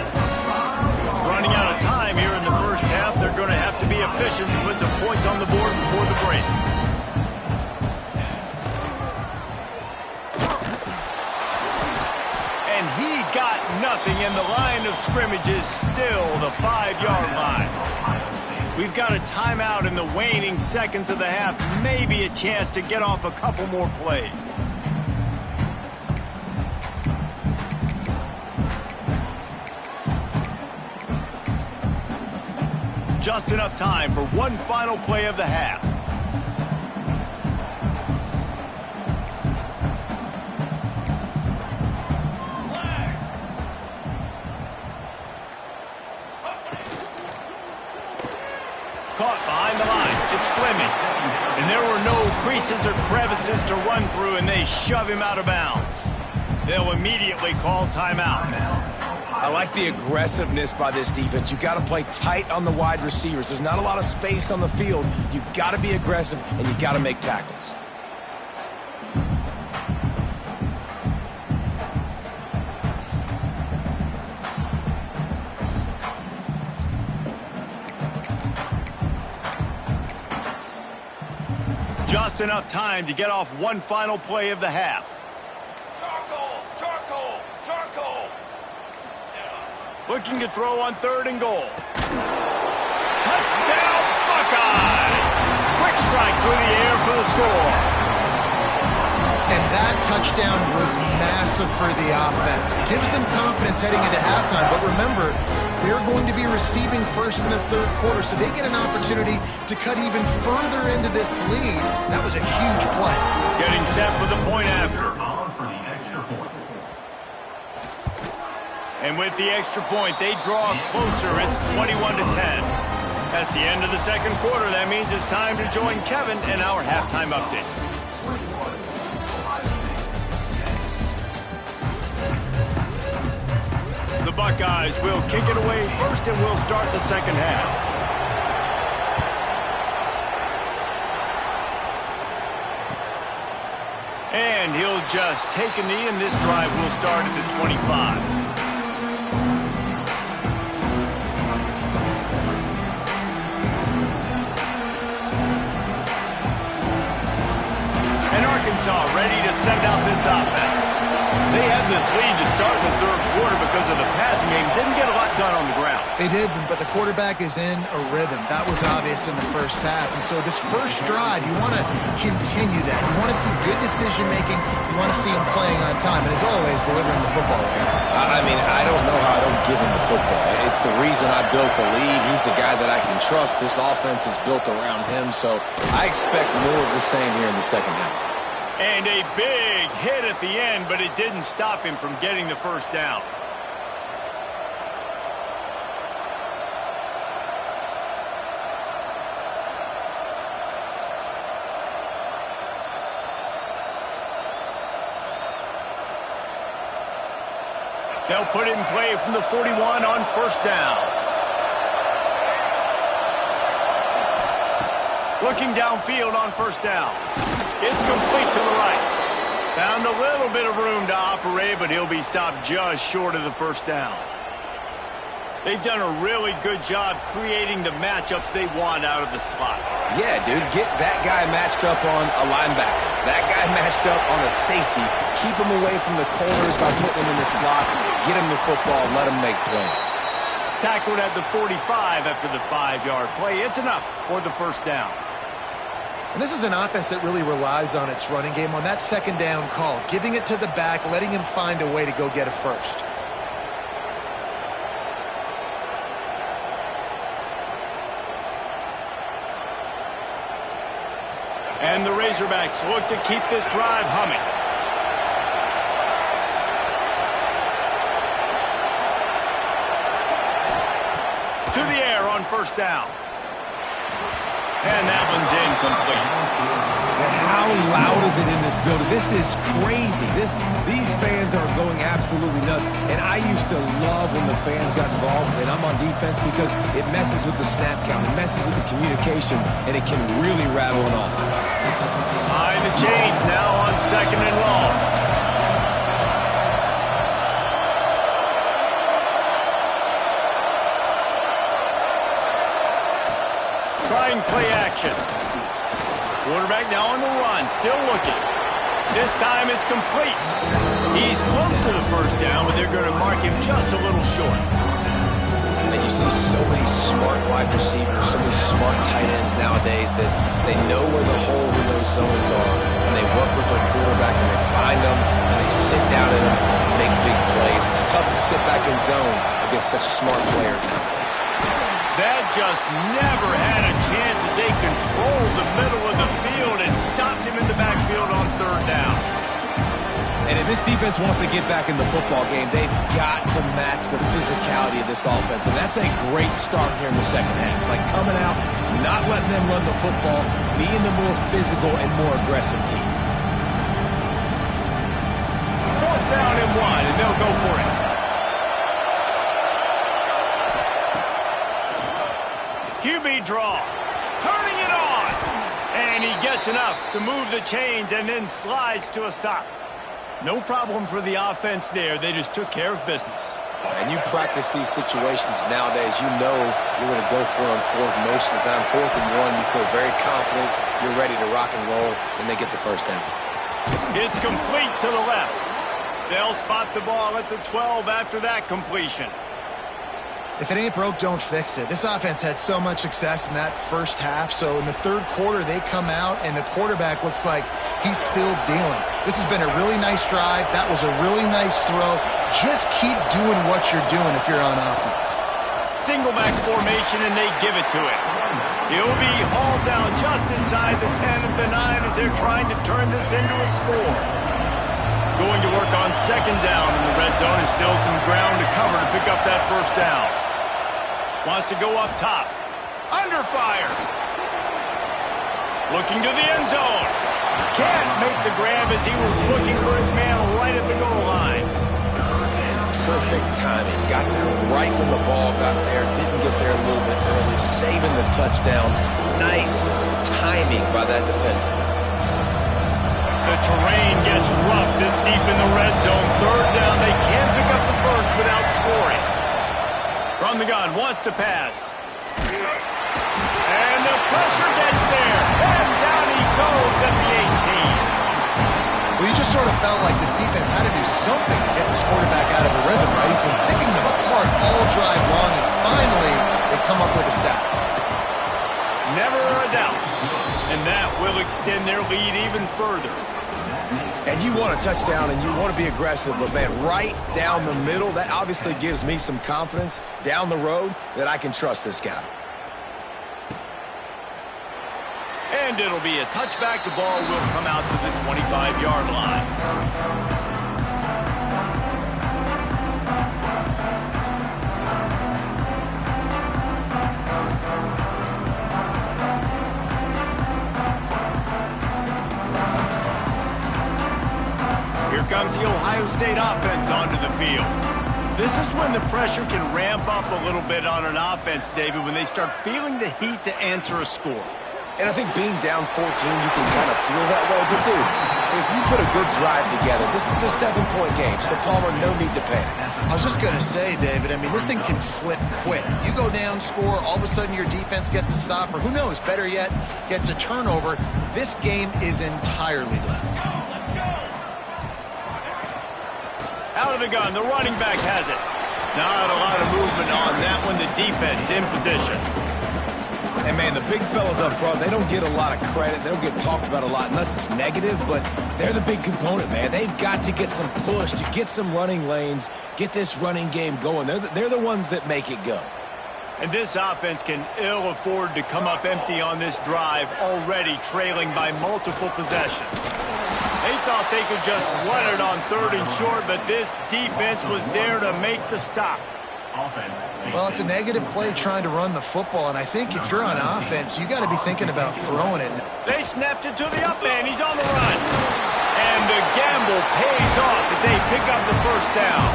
Speaker 1: Running out of time here in the 1st half, they're going to have to be efficient and put some points on the board before the break. And he got nothing, and the line of scrimmage is still the 5-yard line. We've got a timeout in the waning seconds of the half. Maybe a chance to get off a couple more plays. Just enough time for one final play of the half. Caught behind the line. It's Fleming. And there were no creases or crevices to run through, and they shove him out of bounds. They'll immediately call timeout.
Speaker 2: I like the aggressiveness by this defense. You've got to play tight on the wide receivers. There's not a lot of space on the field. You've got to be aggressive, and you've got to make tackles.
Speaker 1: Just enough time to get off one final play of the half. Looking to throw on 3rd and goal. Touchdown, Buckeyes! Quick strike through the air for the score.
Speaker 3: And that touchdown was massive for the offense. It gives them confidence heading into halftime. But remember, they're going to be receiving first in the 3rd quarter, so they get an opportunity to cut even further into this lead. That was a huge play.
Speaker 1: Getting set for the point after. And with the extra point, they draw closer. It's 21-10. That's the end of the 2nd quarter. That means it's time to join Kevin in our halftime update. The Buckeyes will kick it away first, and we'll start the 2nd half. And he'll just take a knee, and this drive will start at the 25. Arkansas ready to send out this offense. They had this lead to start the 3rd quarter because of the passing game. Didn't get a lot done on the ground.
Speaker 3: They did, but the quarterback is in a rhythm. That was obvious in the 1st half. And so this first drive, you want to continue that. You want to see good decision-making. You want to see him playing on time. And as always, delivering the football.
Speaker 2: I mean, I don't know how I don't give him the football. It's the reason I built the lead. He's the guy that I can trust. This offense is built around him. So I expect more of the same here in the 2nd half.
Speaker 1: And a big hit at the end, but it didn't stop him from getting the 1st down. They'll put it in play from the 41 on first down. Looking downfield on first down. It's complete to the right. Found a little bit of room to operate, but he'll be stopped just short of the first down. They've done a really good job creating the matchups they want out of the slot.
Speaker 2: Yeah, dude, get that guy matched up on a linebacker. That guy matched up on a safety. Keep him away from the corners by putting him in the slot. Get him the football, let him make plays.
Speaker 1: Tackled at the 45 after the 5-yard play. It's enough for the first down.
Speaker 3: And this is an offense that really relies on its running game on that second down call, giving it to the back, letting him find a way to go get a first.
Speaker 1: And the Razorbacks look to keep this drive humming. To the air on first down. And that one's incomplete.
Speaker 2: And how loud is it in this building? This is crazy. These fans are going absolutely nuts. And I used to love when the fans got involved, and I'm on defense, because it messes with the snap count. It messes with the communication, and it can really rattle an offense.
Speaker 1: Behind the chains now on second and long. Trying play action. Quarterback now on the run, still looking. This time it's complete. He's close to the first down, but they're going to mark him just a little short.
Speaker 2: And you see so many smart wide receivers, so many smart tight ends nowadays that they know where the holes in those zones are, and they work with their quarterback, and they find them, and they sit down in them and make big plays. It's tough to sit back in zone against such smart players nowadays.
Speaker 1: That just never had a chance as they controlled the middle of the field and stopped him in the backfield on third down.
Speaker 2: And if this defense wants to get back in the football game, they've got to match the physicality of this offense. And that's a great start here in the second half. Like coming out, not letting them run the football, being the more physical and more aggressive team.
Speaker 1: Fourth down and 1, and they'll go for it. QB draw, turning it on, and he gets enough to move the chains and then slides to a stop. No problem for the offense there. They just took care of business.
Speaker 2: And you practice these situations nowadays, you know you're going to go for it on fourth most of the time. 4th and 1, you feel very confident, you're ready to rock and roll, and they get the first down.
Speaker 1: It's complete to the left. They'll spot the ball at the 12 after that completion.
Speaker 3: If it ain't broke, don't fix it. This offense had so much success in that first half, so in the third quarter they come out and the quarterback looks like he's still dealing. This has been a really nice drive. That was a really nice throw. Just keep doing what you're doing if you're on offense.
Speaker 1: Single back formation, and they give it to him. He'll be hauled down just inside the 10 at the 9 as they're trying to turn this into a score. Going to work on second down in the red zone, and still some ground to cover to pick up that first down. Wants to go up top. Under fire. Looking to the end zone. Can't make the grab as he was looking for his man right at the goal line.
Speaker 2: Perfect timing. Got there right when the ball got there. Didn't get there a little bit early. Saving the touchdown. Nice timing by that defender.
Speaker 1: The terrain gets rough this deep in the red zone. Third down. They can't pick up the first without scoring. From the gun, wants to pass. And the pressure gets there. And down he goes at the 18.
Speaker 3: Well, you just sort of felt like this defense had to do something to get this quarterback out of a rhythm, right? He's been picking them apart all drive long, and finally they come up with a sack.
Speaker 1: Never a doubt. And that will extend their lead even further.
Speaker 2: And you want a touchdown and you want to be aggressive, but man, right down the middle, that obviously gives me some confidence down the road that I can trust this guy.
Speaker 1: And it'll be a touchback. The ball will come out to the 25-yard line. Here comes the Ohio State offense onto the field. This is when the pressure can ramp up a little bit on an offense, David, when they start feeling the heat to answer a score.
Speaker 2: And I think being down 14, you can kind of feel that way. But, dude, if you put a good drive together, this is a 7-point game, so Palmer, no need to panic.
Speaker 3: I was just going to say, David, I mean, this thing can flip quick. You go down, score, all of a sudden your defense gets a stop, or who knows, better yet, gets a turnover. This game is entirely different.
Speaker 1: Out of the gun, the running back has it. Not a lot of movement on that one, the defense in position.
Speaker 2: And, man, the big fellas up front, they don't get a lot of credit. They don't get talked about a lot unless it's negative, but they're the big component, man. They've got to get some push, to get some running lanes, get this running game going. They're the ones that make it go.
Speaker 1: And this offense can ill afford to come up empty on this drive, already trailing by multiple possessions. They thought they could just run it on 3rd and short, but this defense was there to make the stop.
Speaker 3: Well, it's a negative play trying to run the football, and I think if you're on offense, you got to be thinking about throwing it.
Speaker 1: They snapped it to the up man. He's on the run. And the gamble pays off as they pick up the first down.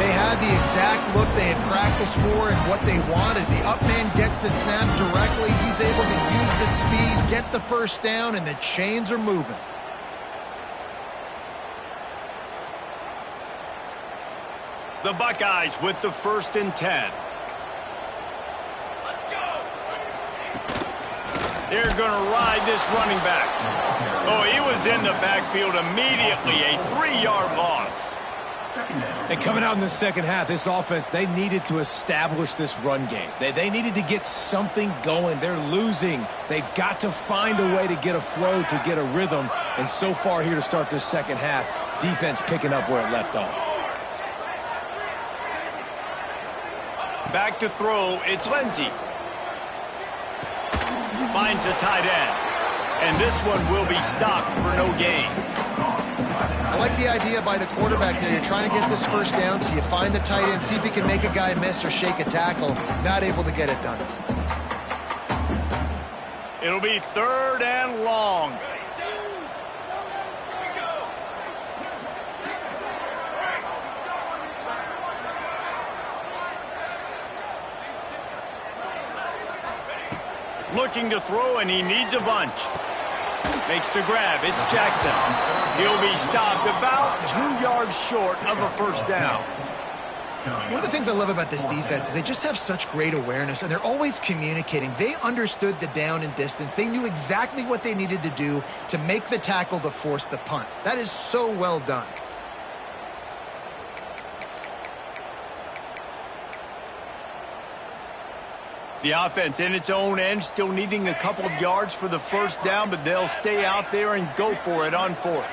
Speaker 3: They had the exact look they had practiced for and what they wanted. The up man gets the snap directly. He's able to use the speed, get the first down, and the chains are moving.
Speaker 1: The Buckeyes with the 1st and 10. Let's go. They're going to ride this running back. Oh, he was in the backfield immediately. A 3-yard loss.
Speaker 2: And coming out in the second half, this offense, they needed to establish this run game. They needed to get something going. They're losing. They've got to find a way to get a flow, to get a rhythm. And so far here to start this second half, defense picking up where it left off.
Speaker 1: Back to throw, it's Lindsey. Finds the tight end. And this one will be stopped for no gain.
Speaker 3: I like the idea by the quarterback there. You're trying to get this first down, so you find the tight end, see if he can make a guy miss or shake a tackle. Not able to get it done.
Speaker 1: It'll be 3rd and long. Looking to throw, and he needs a bunch. Makes the grab. It's Jackson. He'll be stopped about 2 yards short of a first down.
Speaker 3: One of the things I love about this defense is they just have such great awareness, and they're always communicating. They understood the down and distance. They knew exactly what they needed to do to make the tackle to force the punt. That is so well done.
Speaker 1: The offense in its own end, still needing a couple of yards for the first down, but they'll stay out there and go for it on 4th.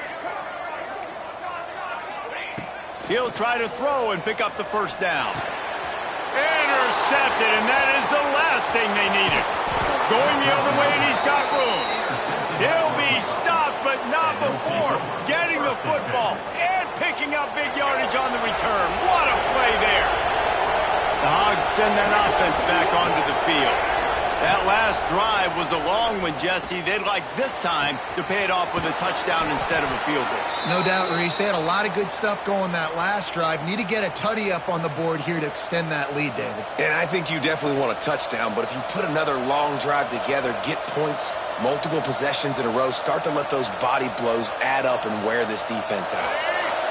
Speaker 1: He'll try to throw and pick up the first down. Intercepted, and that is the last thing they needed. Going the other way, and he's got room. He'll be stopped, but not before getting the football and picking up big yardage on the return. What a play there. The Hogs send that offense back onto the field. That last drive was a long one, Jesse. They'd like this time to pay it off with a touchdown instead of a field goal.
Speaker 3: No doubt, Reese. They had a lot of good stuff going that last drive. Need to get a tutty up on the board here to extend that lead, David.
Speaker 2: And I think you definitely want a touchdown, but if you put another long drive together, get points, multiple possessions in a row, start to let those body blows add up and wear this defense out.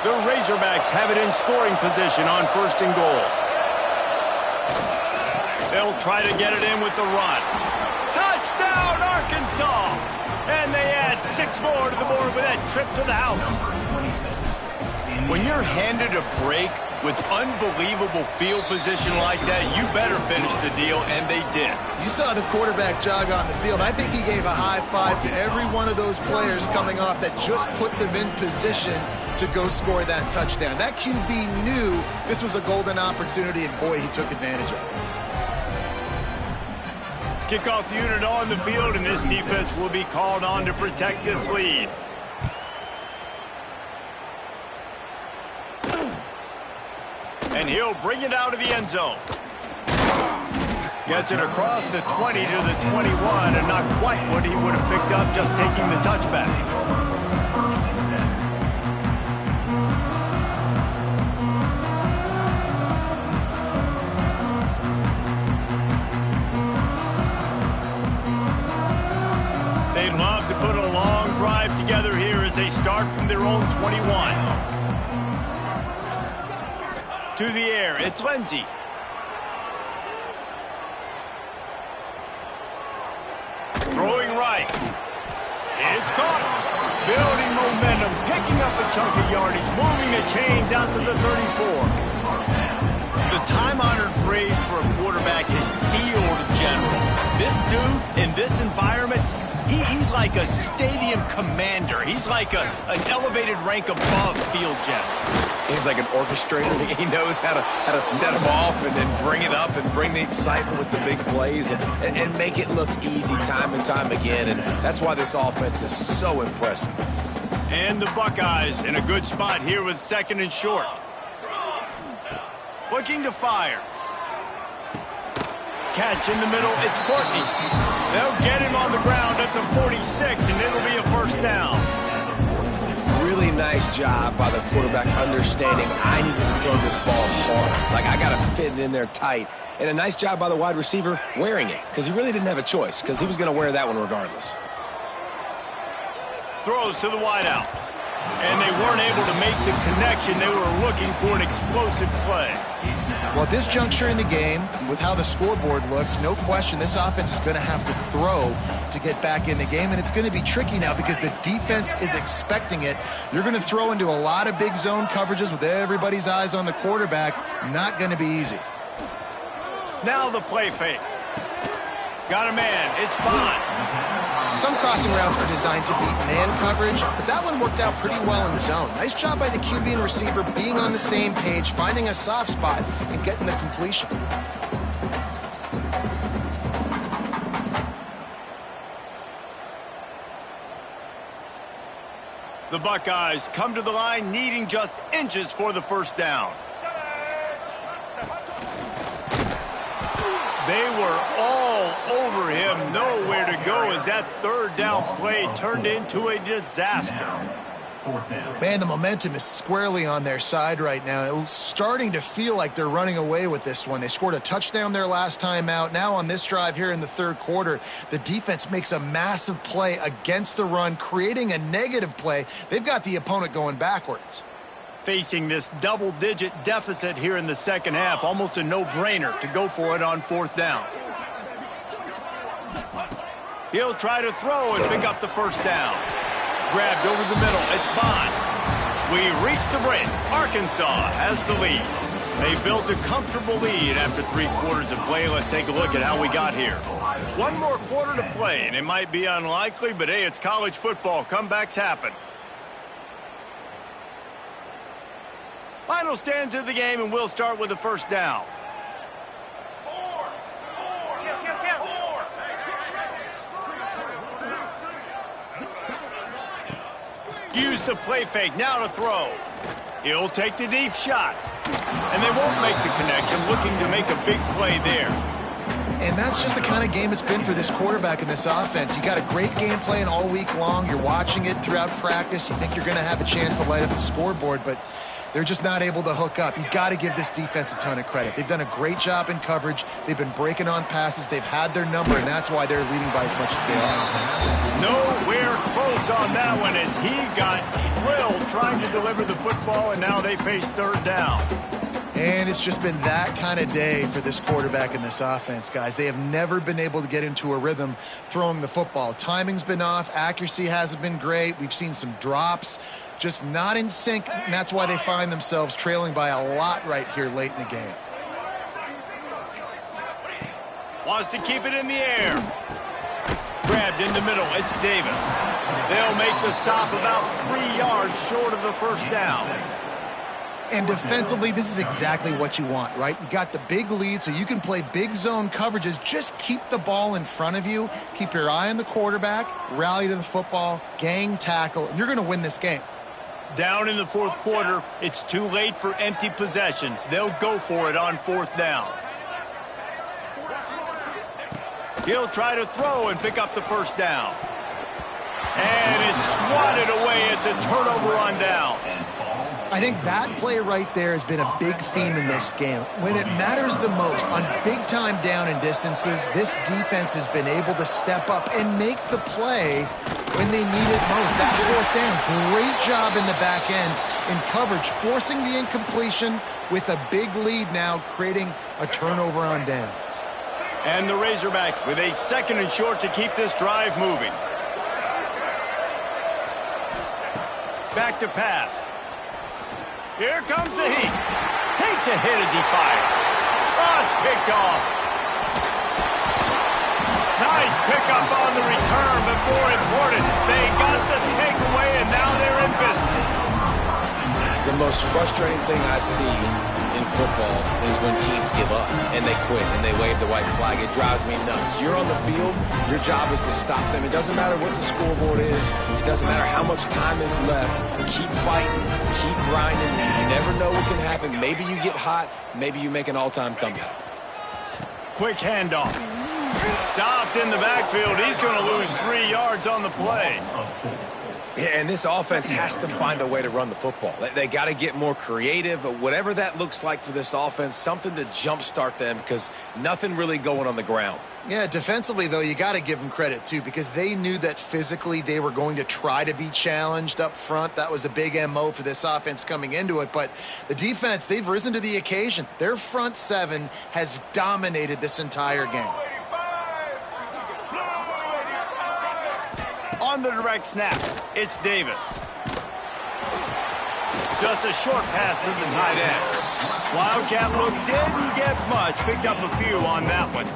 Speaker 1: The Razorbacks have it in scoring position on 1st and goal. They'll try to get it in with the run. Touchdown, Arkansas! And they add 6 more to the board with that trip to the house. When you're handed a break with unbelievable field position like that, you better finish the deal, and they did.
Speaker 3: You saw the quarterback jog on the field. I think he gave a high five to every one of those players coming off that just put them in position to go score that touchdown. That QB knew this was a golden opportunity, and boy, he took advantage of it.
Speaker 1: Kickoff unit on the field, and this defense will be called on to protect this lead. And he'll bring it out of the end zone. Gets it across the 20 to the 21, and not quite what he would have picked up just taking the touchback. start from their own 21. To the air, it's Lindsey. Throwing right. It's caught. Building momentum, picking up a chunk of yardage, moving the chains out to the 34. The time-honored phrase for a quarterback is field general. This dude in this environment, he's like a stadium commander. He's like an elevated rank above field general.
Speaker 2: He's like an orchestrator. He knows how to set them off and then bring it up and bring the excitement with the big plays and make it look easy time and time again. And that's why this offense is so impressive.
Speaker 1: And the Buckeyes in a good spot here with 2nd and short. Looking to fire. Catch in the middle, it's Courtney. They'll get him on the ground at the 46, and it'll be a first down.
Speaker 2: Really nice job by the quarterback understanding I need to throw this ball hard. Like, I got to fit it in there tight. And a nice job by the wide receiver wearing it, because he really didn't have a choice, because he was going to wear that one regardless.
Speaker 1: Throws to the wideout. And they weren't able to make the connection. They were looking for an explosive play.
Speaker 3: Well, at this juncture in the game, with how the scoreboard looks, no question this offense is going to have to throw to get back in the game, and it's going to be tricky now because the defense is expecting it. You're going to throw into a lot of big zone coverages with everybody's eyes on the quarterback. Not going to be easy.
Speaker 1: Now the play fake. Got a man. It's Bond.
Speaker 3: Some crossing routes are designed to beat man coverage, but that one worked out pretty well in zone. Nice job by the QB and receiver being on the same page, finding a soft spot, and getting the completion.
Speaker 1: The Buckeyes come to the line needing just inches for the first down. They were all over him, nowhere to go as that 3rd down play turned into a disaster.
Speaker 3: Man, the momentum is squarely on their side right now. It's starting to feel like they're running away with this one. They scored a touchdown their last time out. Now on this drive here in the 3rd quarter, the defense makes a massive play against the run, creating a negative play. They've got the opponent going backwards.
Speaker 1: Facing this double-digit deficit here in the 2nd half, almost a no-brainer to go for it on 4th down. He'll try to throw and pick up the first down. Grabbed over the middle. It's Bond. We reach the break. Arkansas has the lead. They built a comfortable lead after 3 quarters of play. Let's take a look at how we got here. 1 more quarter to play, and it might be unlikely, but hey, it's college football. Comebacks happen. Final stanza of the game, and we'll start with the first down. Use the play fake, now to throw. He'll take the deep shot. And they won't make the connection, looking to make a big play there.
Speaker 3: And that's just the kind of game it's been for this quarterback in this offense. You got a great game plan all week long. You're watching it throughout practice. You think you're going to have a chance to light up the scoreboard, but they're just not able to hook up. You got to give this defense a ton of credit. They've done a great job in coverage. They've been breaking on passes. They've had their number, and that's why they're leading by as much as they are.
Speaker 1: Nowhere close on that one as he got drilled trying to deliver the football, and now they face 3rd down.
Speaker 3: And it's just been that kind of day for this quarterback in this offense, guys. They have never been able to get into a rhythm throwing the football. Timing's been off. Accuracy hasn't been great. We've seen some drops. Just not in sync, and that's why they find themselves trailing by a lot right here late in the game.
Speaker 1: Wants to keep it in the air. Grabbed in the middle, it's Davis. They'll make the stop about 3 yards short of the first down.
Speaker 3: And defensively, this is exactly what you want, right? You got the big lead, so you can play big zone coverages. Just keep the ball in front of you. Keep your eye on the quarterback, rally to the football, gang tackle, and you're going to win this game.
Speaker 1: Down in the 4th quarter, it's too late for empty possessions. They'll go for it on 4th down. He'll try to throw and pick up the first down. And it's swatted away. It's a turnover on downs.
Speaker 3: I think that play right there has been a big theme in this game. When it matters the most, on big-time down and distances, this defense has been able to step up and make the play when they need it most. That fourth down, great job in the back end in coverage, forcing the incompletion with a big lead now, creating a turnover on downs.
Speaker 1: And the Razorbacks with a 2nd and short to keep this drive moving. Back to pass. Here comes the heat. Takes a hit as he fires. Oh, it's picked off. Nice pickup on the return, but more important, they got the takeaway, and now they're in business.
Speaker 2: The most frustrating thing I see in football is when teams give up and they quit and they wave the white flag. It drives me nuts. You're on the field. Your job is to stop them. It doesn't matter what the scoreboard is. It doesn't matter how much time is left. Keep fighting. Keep grinding. You never know what can happen. Maybe you get hot. Maybe you make an all-time comeback.
Speaker 1: Quick handoff. Stopped in the backfield. He's going to lose 3 yards on the play.
Speaker 2: Yeah, and this offense has to find a way to run the football. They got to get more creative, whatever that looks like for this offense, something to jumpstart them because nothing really going on the ground.
Speaker 3: Yeah, defensively, though, you got to give them credit, too, because they knew that physically they were going to try to be challenged up front. That was a big MO for this offense coming into it. But the defense, they've risen to the occasion. Their front seven has dominated this entire game.
Speaker 1: On the direct snap, it's Davis. Just a short pass to the tight end. Wildcat look didn't get much. Picked up a few on that one.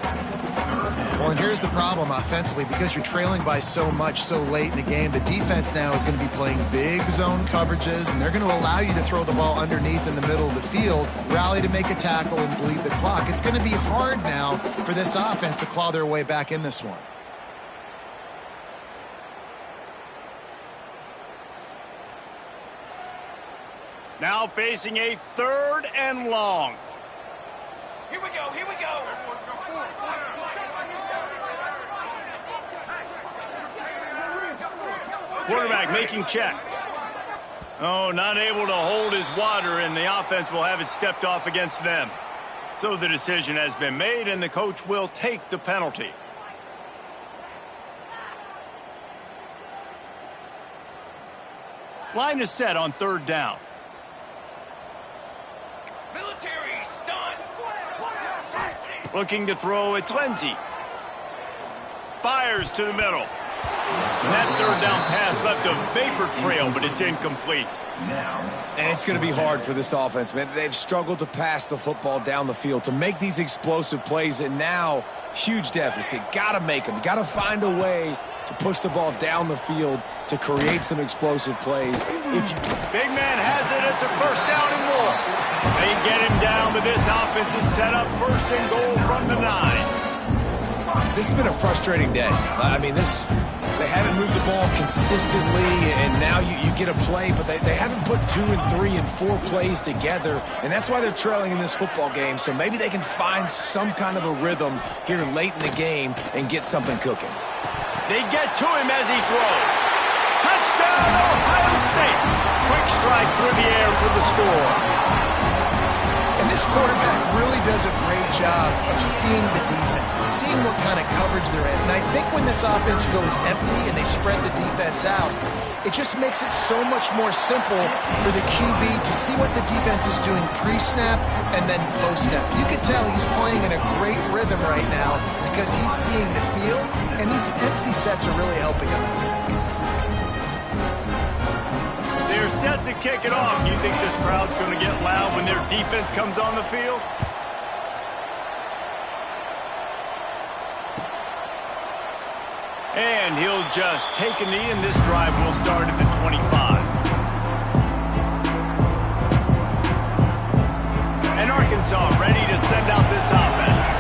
Speaker 3: Well, and here's the problem offensively. Because you're trailing by so much so late in the game, the defense now is going to be playing big zone coverages, and they're going to allow you to throw the ball underneath in the middle of the field, rally to make a tackle, and bleed the clock. It's going to be hard now for this offense to claw their way back in this one.
Speaker 1: Now facing a 3rd and long.
Speaker 5: Here we go, here we go.
Speaker 1: Quarterback making checks. Oh, not able to hold his water, and the offense will have it stepped off against them. So the decision has been made, and the coach will take the penalty. Line is set on 3rd down.
Speaker 5: Military stunt.
Speaker 1: Looking to throw, it's Lindsey. Fires to the middle. And that 3rd down pass left a vapor trail, but it's incomplete.
Speaker 2: And it's going to be hard for this offense, man. They've struggled to pass the football down the field, to make these explosive plays, and now huge deficit. Got to make them. Got to find a way to push the ball down the field to create some explosive plays.
Speaker 1: Big man has it. It's a 1st down and more. They get him down, but this offense is set up 1st and goal from the 9.
Speaker 2: This has been a frustrating day. I mean, they haven't moved the ball consistently, and now you get a play, but they haven't put 2 and 3 and 4 plays together, and that's why they're trailing in this football game. So maybe they can find some kind of a rhythm here late in the game and get something cooking.
Speaker 1: They get to him as he throws. Touchdown, Ohio State. Quick strike through the air for the score.
Speaker 3: And this quarterback really does a great job of seeing the defense, seeing what kind of coverage they're in. And I think when this offense goes empty and they spread the defense out, it just makes it so much more simple for the QB to see what the defense is doing pre-snap and then post-snap. You can tell he's playing in a great rhythm right now because he's seeing the field, and these empty sets are really helping him.
Speaker 1: They're set to kick it off. You think this crowd's going to get loud when their defense comes on the field? And he'll just take a knee, and this drive will start at the 25. And Arkansas ready to send out this offense.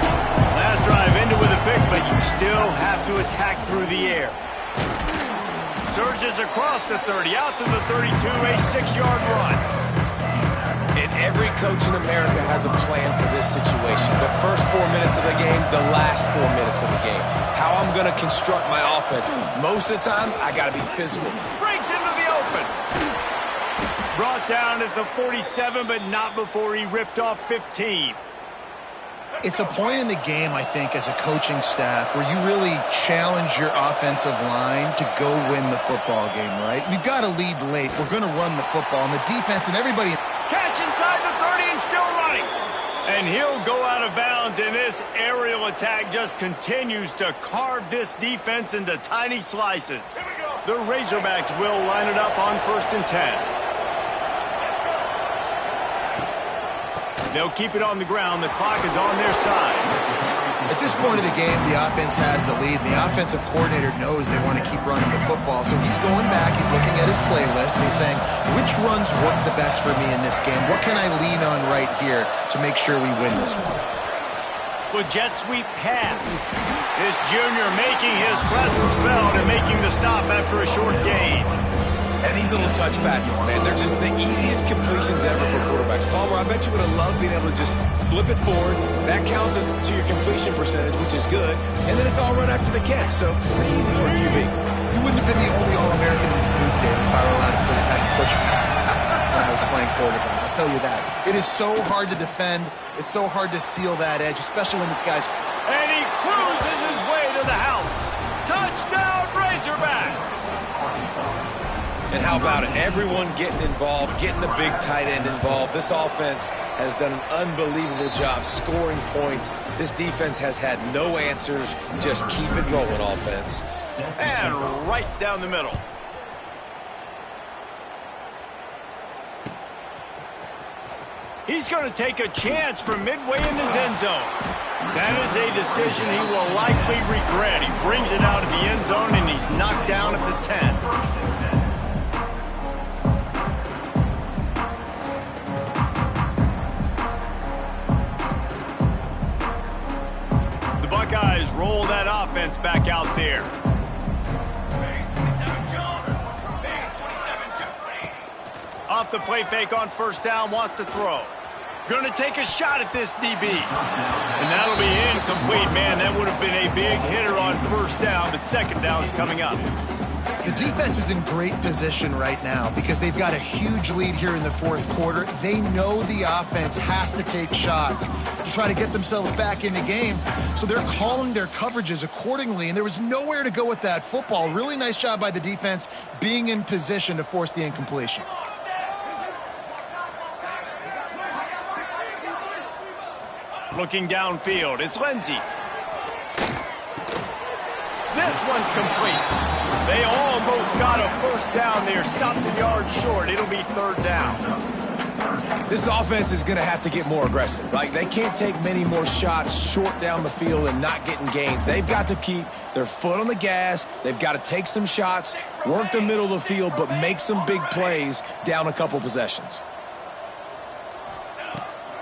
Speaker 1: Last drive ended with a pick, but you still have to attack through the air. Surges across the 30, out to the 32, a 6-yard run.
Speaker 2: And every coach in America has a plan for this situation. The first 4 minutes of the game, the last 4 minutes of the game. How I'm going to construct my offense. Most of the time, I got to be physical.
Speaker 1: Breaks into the open. Brought down at the 47, but not before he ripped off 15.
Speaker 3: It's a point in the game, I think, as a coaching staff where you really challenge your offensive line to go win the football game, right? We've got to lead late. We're going to run the football, and the defense and everybody...
Speaker 1: Catch inside the 30 and still running. And he'll go out of bounds, and this aerial attack just continues to carve this defense into tiny slices. The Razorbacks will line it up on 1st and 10. They'll keep it on the ground. The clock is on their side.
Speaker 3: At this point of the game, the offense has the lead. The offensive coordinator knows they want to keep running the football. So he's going back. He's looking at his playlist, and he's saying, which runs work the best for me in this game? What can I lean on right here to make sure we win this one?
Speaker 1: With jet sweep pass. This junior making his presence felt and making the stop after a short gain.
Speaker 2: And these little touch passes, man, they're just the easiest completions ever for quarterbacks. Palmer, I bet you would have loved being able to just flip it forward. That counts as to your completion percentage, which is good. And then it's all run after the catch, so pretty easy for a QB.
Speaker 3: You wouldn't have been the only All-American in this booth, Dave, if I were allowed to have push passes when I was playing quarterback. I'll tell you that. It is so hard to defend. It's so hard to seal that edge, especially when this guy's...
Speaker 1: And he cruises his way to the house. Touchdown, Razorbacks!
Speaker 2: And how about it? Everyone getting involved, getting the big tight end involved. This offense has done an unbelievable job scoring points. This defense has had no answers. Just keep it rolling, offense.
Speaker 1: And right down the middle. He's going to take a chance from midway in his end zone. That is a decision he will likely regret. He brings it out of the end zone, and he's knocked down at the 10. Buckeyes roll that offense back out there. Off the play fake on 1st down, wants to throw. Going to take a shot at this DB. And that'll be incomplete, man. That would have been a big hitter on 1st down, but 2nd down's coming up.
Speaker 3: The defense is in great position right now because they've got a huge lead here in the 4th quarter. They know the offense has to take shots to try to get themselves back in the game. So they're calling their coverages accordingly, and there was nowhere to go with that football. Really nice job by the defense being in position to force the incompletion.
Speaker 1: Looking downfield, it's Lindsey. This one's complete. They almost got a 1st down there, stopped a yard short. It'll be 3rd down.
Speaker 2: This offense is going to have to get more aggressive. Like, they can't take many more shots short down the field and not getting gains. They've got to keep their foot on the gas. They've got to take some shots, work the middle of the field, but make some big plays down a couple possessions.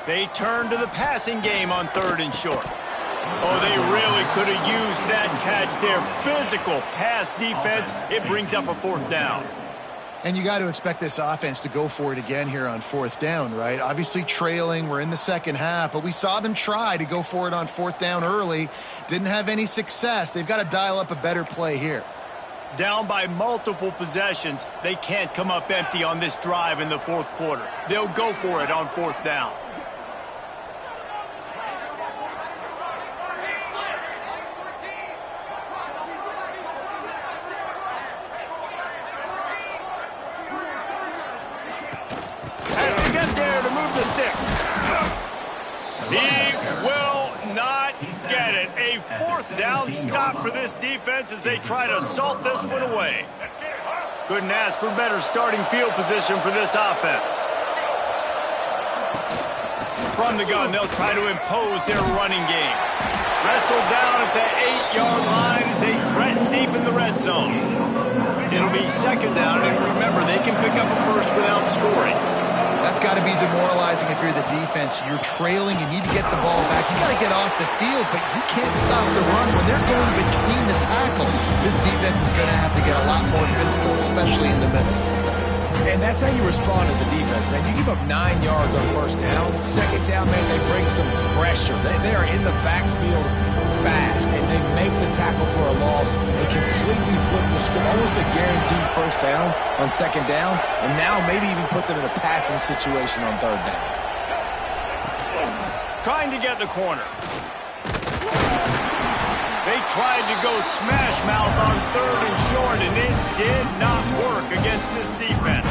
Speaker 1: They turn to the passing game on 3rd and short. Oh, they really could have used that catch. Their physical pass defense, it brings up a 4th down.
Speaker 3: And you got to expect this offense to go for it again here on 4th down, right? Obviously trailing, we're in the 2nd half, but we saw them try to go for it on 4th down early. Didn't have any success. They've got to dial up a better play here.
Speaker 1: Down by multiple possessions, they can't come up empty on this drive in the 4th quarter. They'll go for it on 4th down. He will not get it. A 4th down stop for this defense as they try to salt this one away. Couldn't ask for better starting field position for this offense. From the gun, they'll try to impose their running game. Wrestled down at the 8-yard line as they threaten deep in the red zone. It'll be 2nd down, and remember, they can pick up a 1st without scoring.
Speaker 3: That's got to be demoralizing if you're the defense. You're trailing, you need to get the ball back. You got to get off the field, but you can't stop the run. When they're going between the tackles, this defense is going to have to get a lot more physical, especially in the middle.
Speaker 2: And that's how you respond as a defense, man. You give up 9 yards on 1st down. 2nd down, man, they bring some pressure. They are in the backfield fast, and they make the tackle for a loss and completely flip the score. Almost a guaranteed 1st down on 2nd down, and now maybe even put them in a passing situation on 3rd down.
Speaker 1: Trying to get the corner. They tried to go smash mouth on 3rd and short, and it did not work against this defense.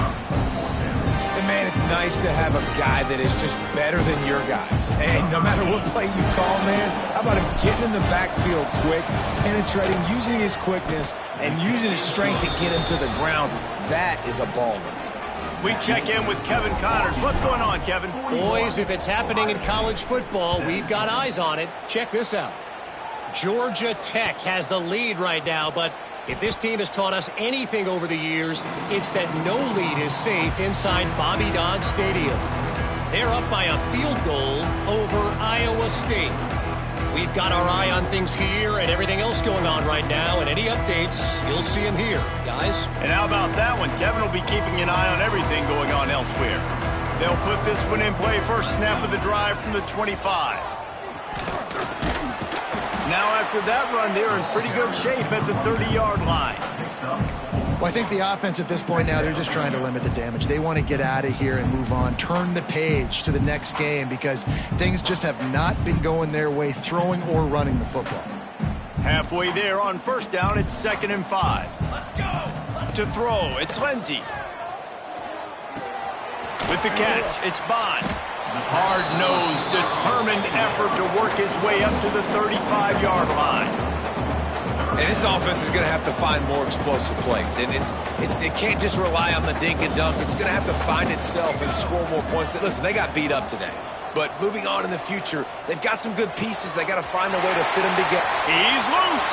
Speaker 2: And man, it's nice to have a guy that is just better than your guys. And no matter what play you call, man, how about him getting in the backfield quick, penetrating, using his quickness, and using his strength to get him to the ground. That is a baller.
Speaker 1: We check in with Kevin Connors. What's going on, Kevin?
Speaker 4: Boys, if it's happening in college football, we've got eyes on it. Check this out. Georgia Tech has the lead right now, but if this team has taught us anything over the years, it's that no lead is safe inside Bobby Dodd Stadium. They're up by a field goal over Iowa State. We've got our eye on things here and everything else going on right now, and any updates, you'll see them here, guys.
Speaker 1: And how about that one? Kevin will be keeping an eye on everything going on elsewhere. They'll put this one in play. First snap of the drive from the 25. Now after that run, they're in pretty good shape at the 30-yard line.
Speaker 3: Well, I think the offense at this point now, they're just trying to limit the damage. They want to get out of here and move on, turn the page to the next game because things just have not been going their way, throwing or running the football.
Speaker 1: Halfway there on first down, it's 2nd and 5.
Speaker 5: Let's go.
Speaker 1: To throw, it's Lindsey. With the catch, it's Bond. Hard-nosed, determined effort to work his way up to the 35-yard line.
Speaker 2: And this offense is going to have to find more explosive plays. And it can't just rely on the dink and dunk. It's going to have to find itself and score more points. Listen, they got beat up today. But moving on in the future, they've got some good pieces. They got to find a way to fit them together.
Speaker 1: He's loose.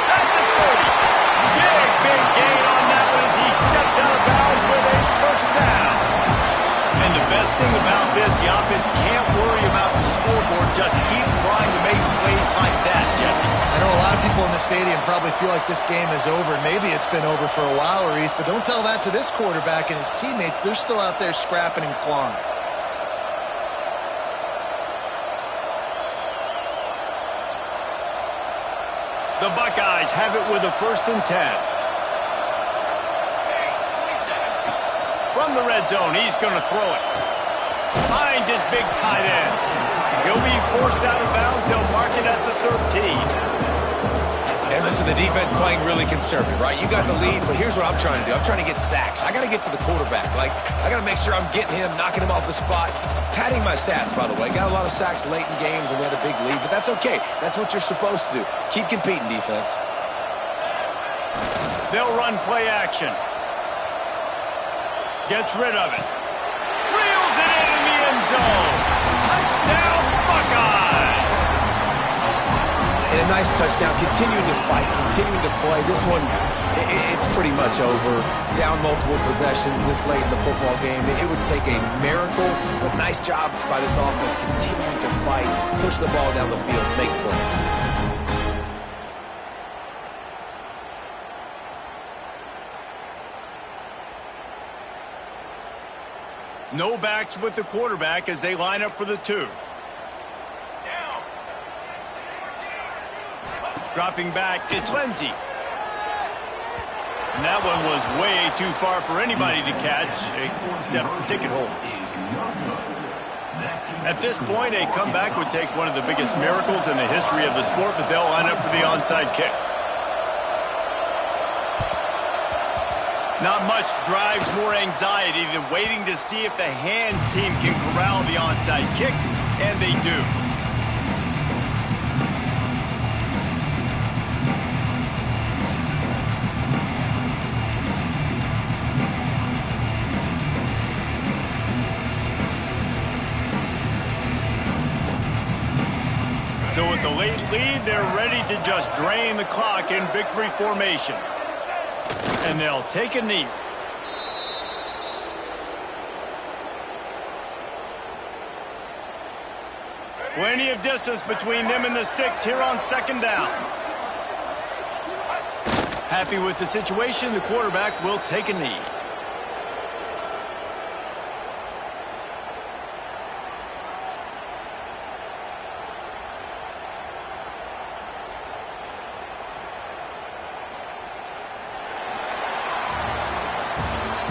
Speaker 1: At the 30. Big gain on that one as he steps out of bounds with a first down. And the best thing about this, the offense can't worry about the scoreboard. Just keep trying to make plays like that, Jesse.
Speaker 3: I know a lot of people in the stadium probably feel like this game is over. Maybe it's been over for a while, Reese, but don't tell that to this quarterback and his teammates. They're still out there scrapping and clawing.
Speaker 1: The Buckeyes have it with a 1st and 10. From the red zone, he's going to throw it. Finds his big tight end. He'll be forced out of bounds. They'll mark it at the 13.
Speaker 2: And listen, the defense playing really conservative, right? You got the lead, but here's what I'm trying to do. I'm trying to get sacks. I got to get to the quarterback. Like, I got to make sure I'm getting him, knocking him off the spot. Padding my stats, by the way. Got a lot of sacks late in games when we had a big lead, but that's okay. That's what you're supposed to do. Keep competing, defense.
Speaker 1: They'll run play action. Gets rid of it. Reels it in the end zone. Touchdown, Buckeyes!
Speaker 2: And a nice touchdown. Continuing to fight, continuing to play. This one, it's pretty much over. Down multiple possessions this late in the football game. It would take a miracle, but nice job by this offense continuing to fight, push the ball down the field, make plays.
Speaker 1: No backs with the quarterback as they line up for the 2.
Speaker 5: Down.
Speaker 1: Dropping back, it's Lindsey. And that one was way too far for anybody to catch, except ticket holders. At this point, a comeback would take one of the biggest miracles in the history of the sport, but they'll line up for the onside kick. Not much drives more anxiety than waiting to see if the hands team can corral the onside kick, and they do. So with the late lead, they're ready to just drain the clock in victory formation. And they'll take a knee. Plenty of distance between them and the sticks here on 2nd down. Happy with the situation, the quarterback will take a knee.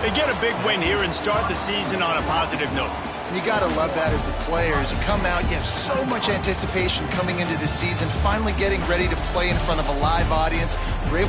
Speaker 1: They get a big win here and start the season on a positive note.
Speaker 3: You got to love that as the players. You come out, you have so much anticipation coming into the season, finally getting ready to play in front of a live audience. You're able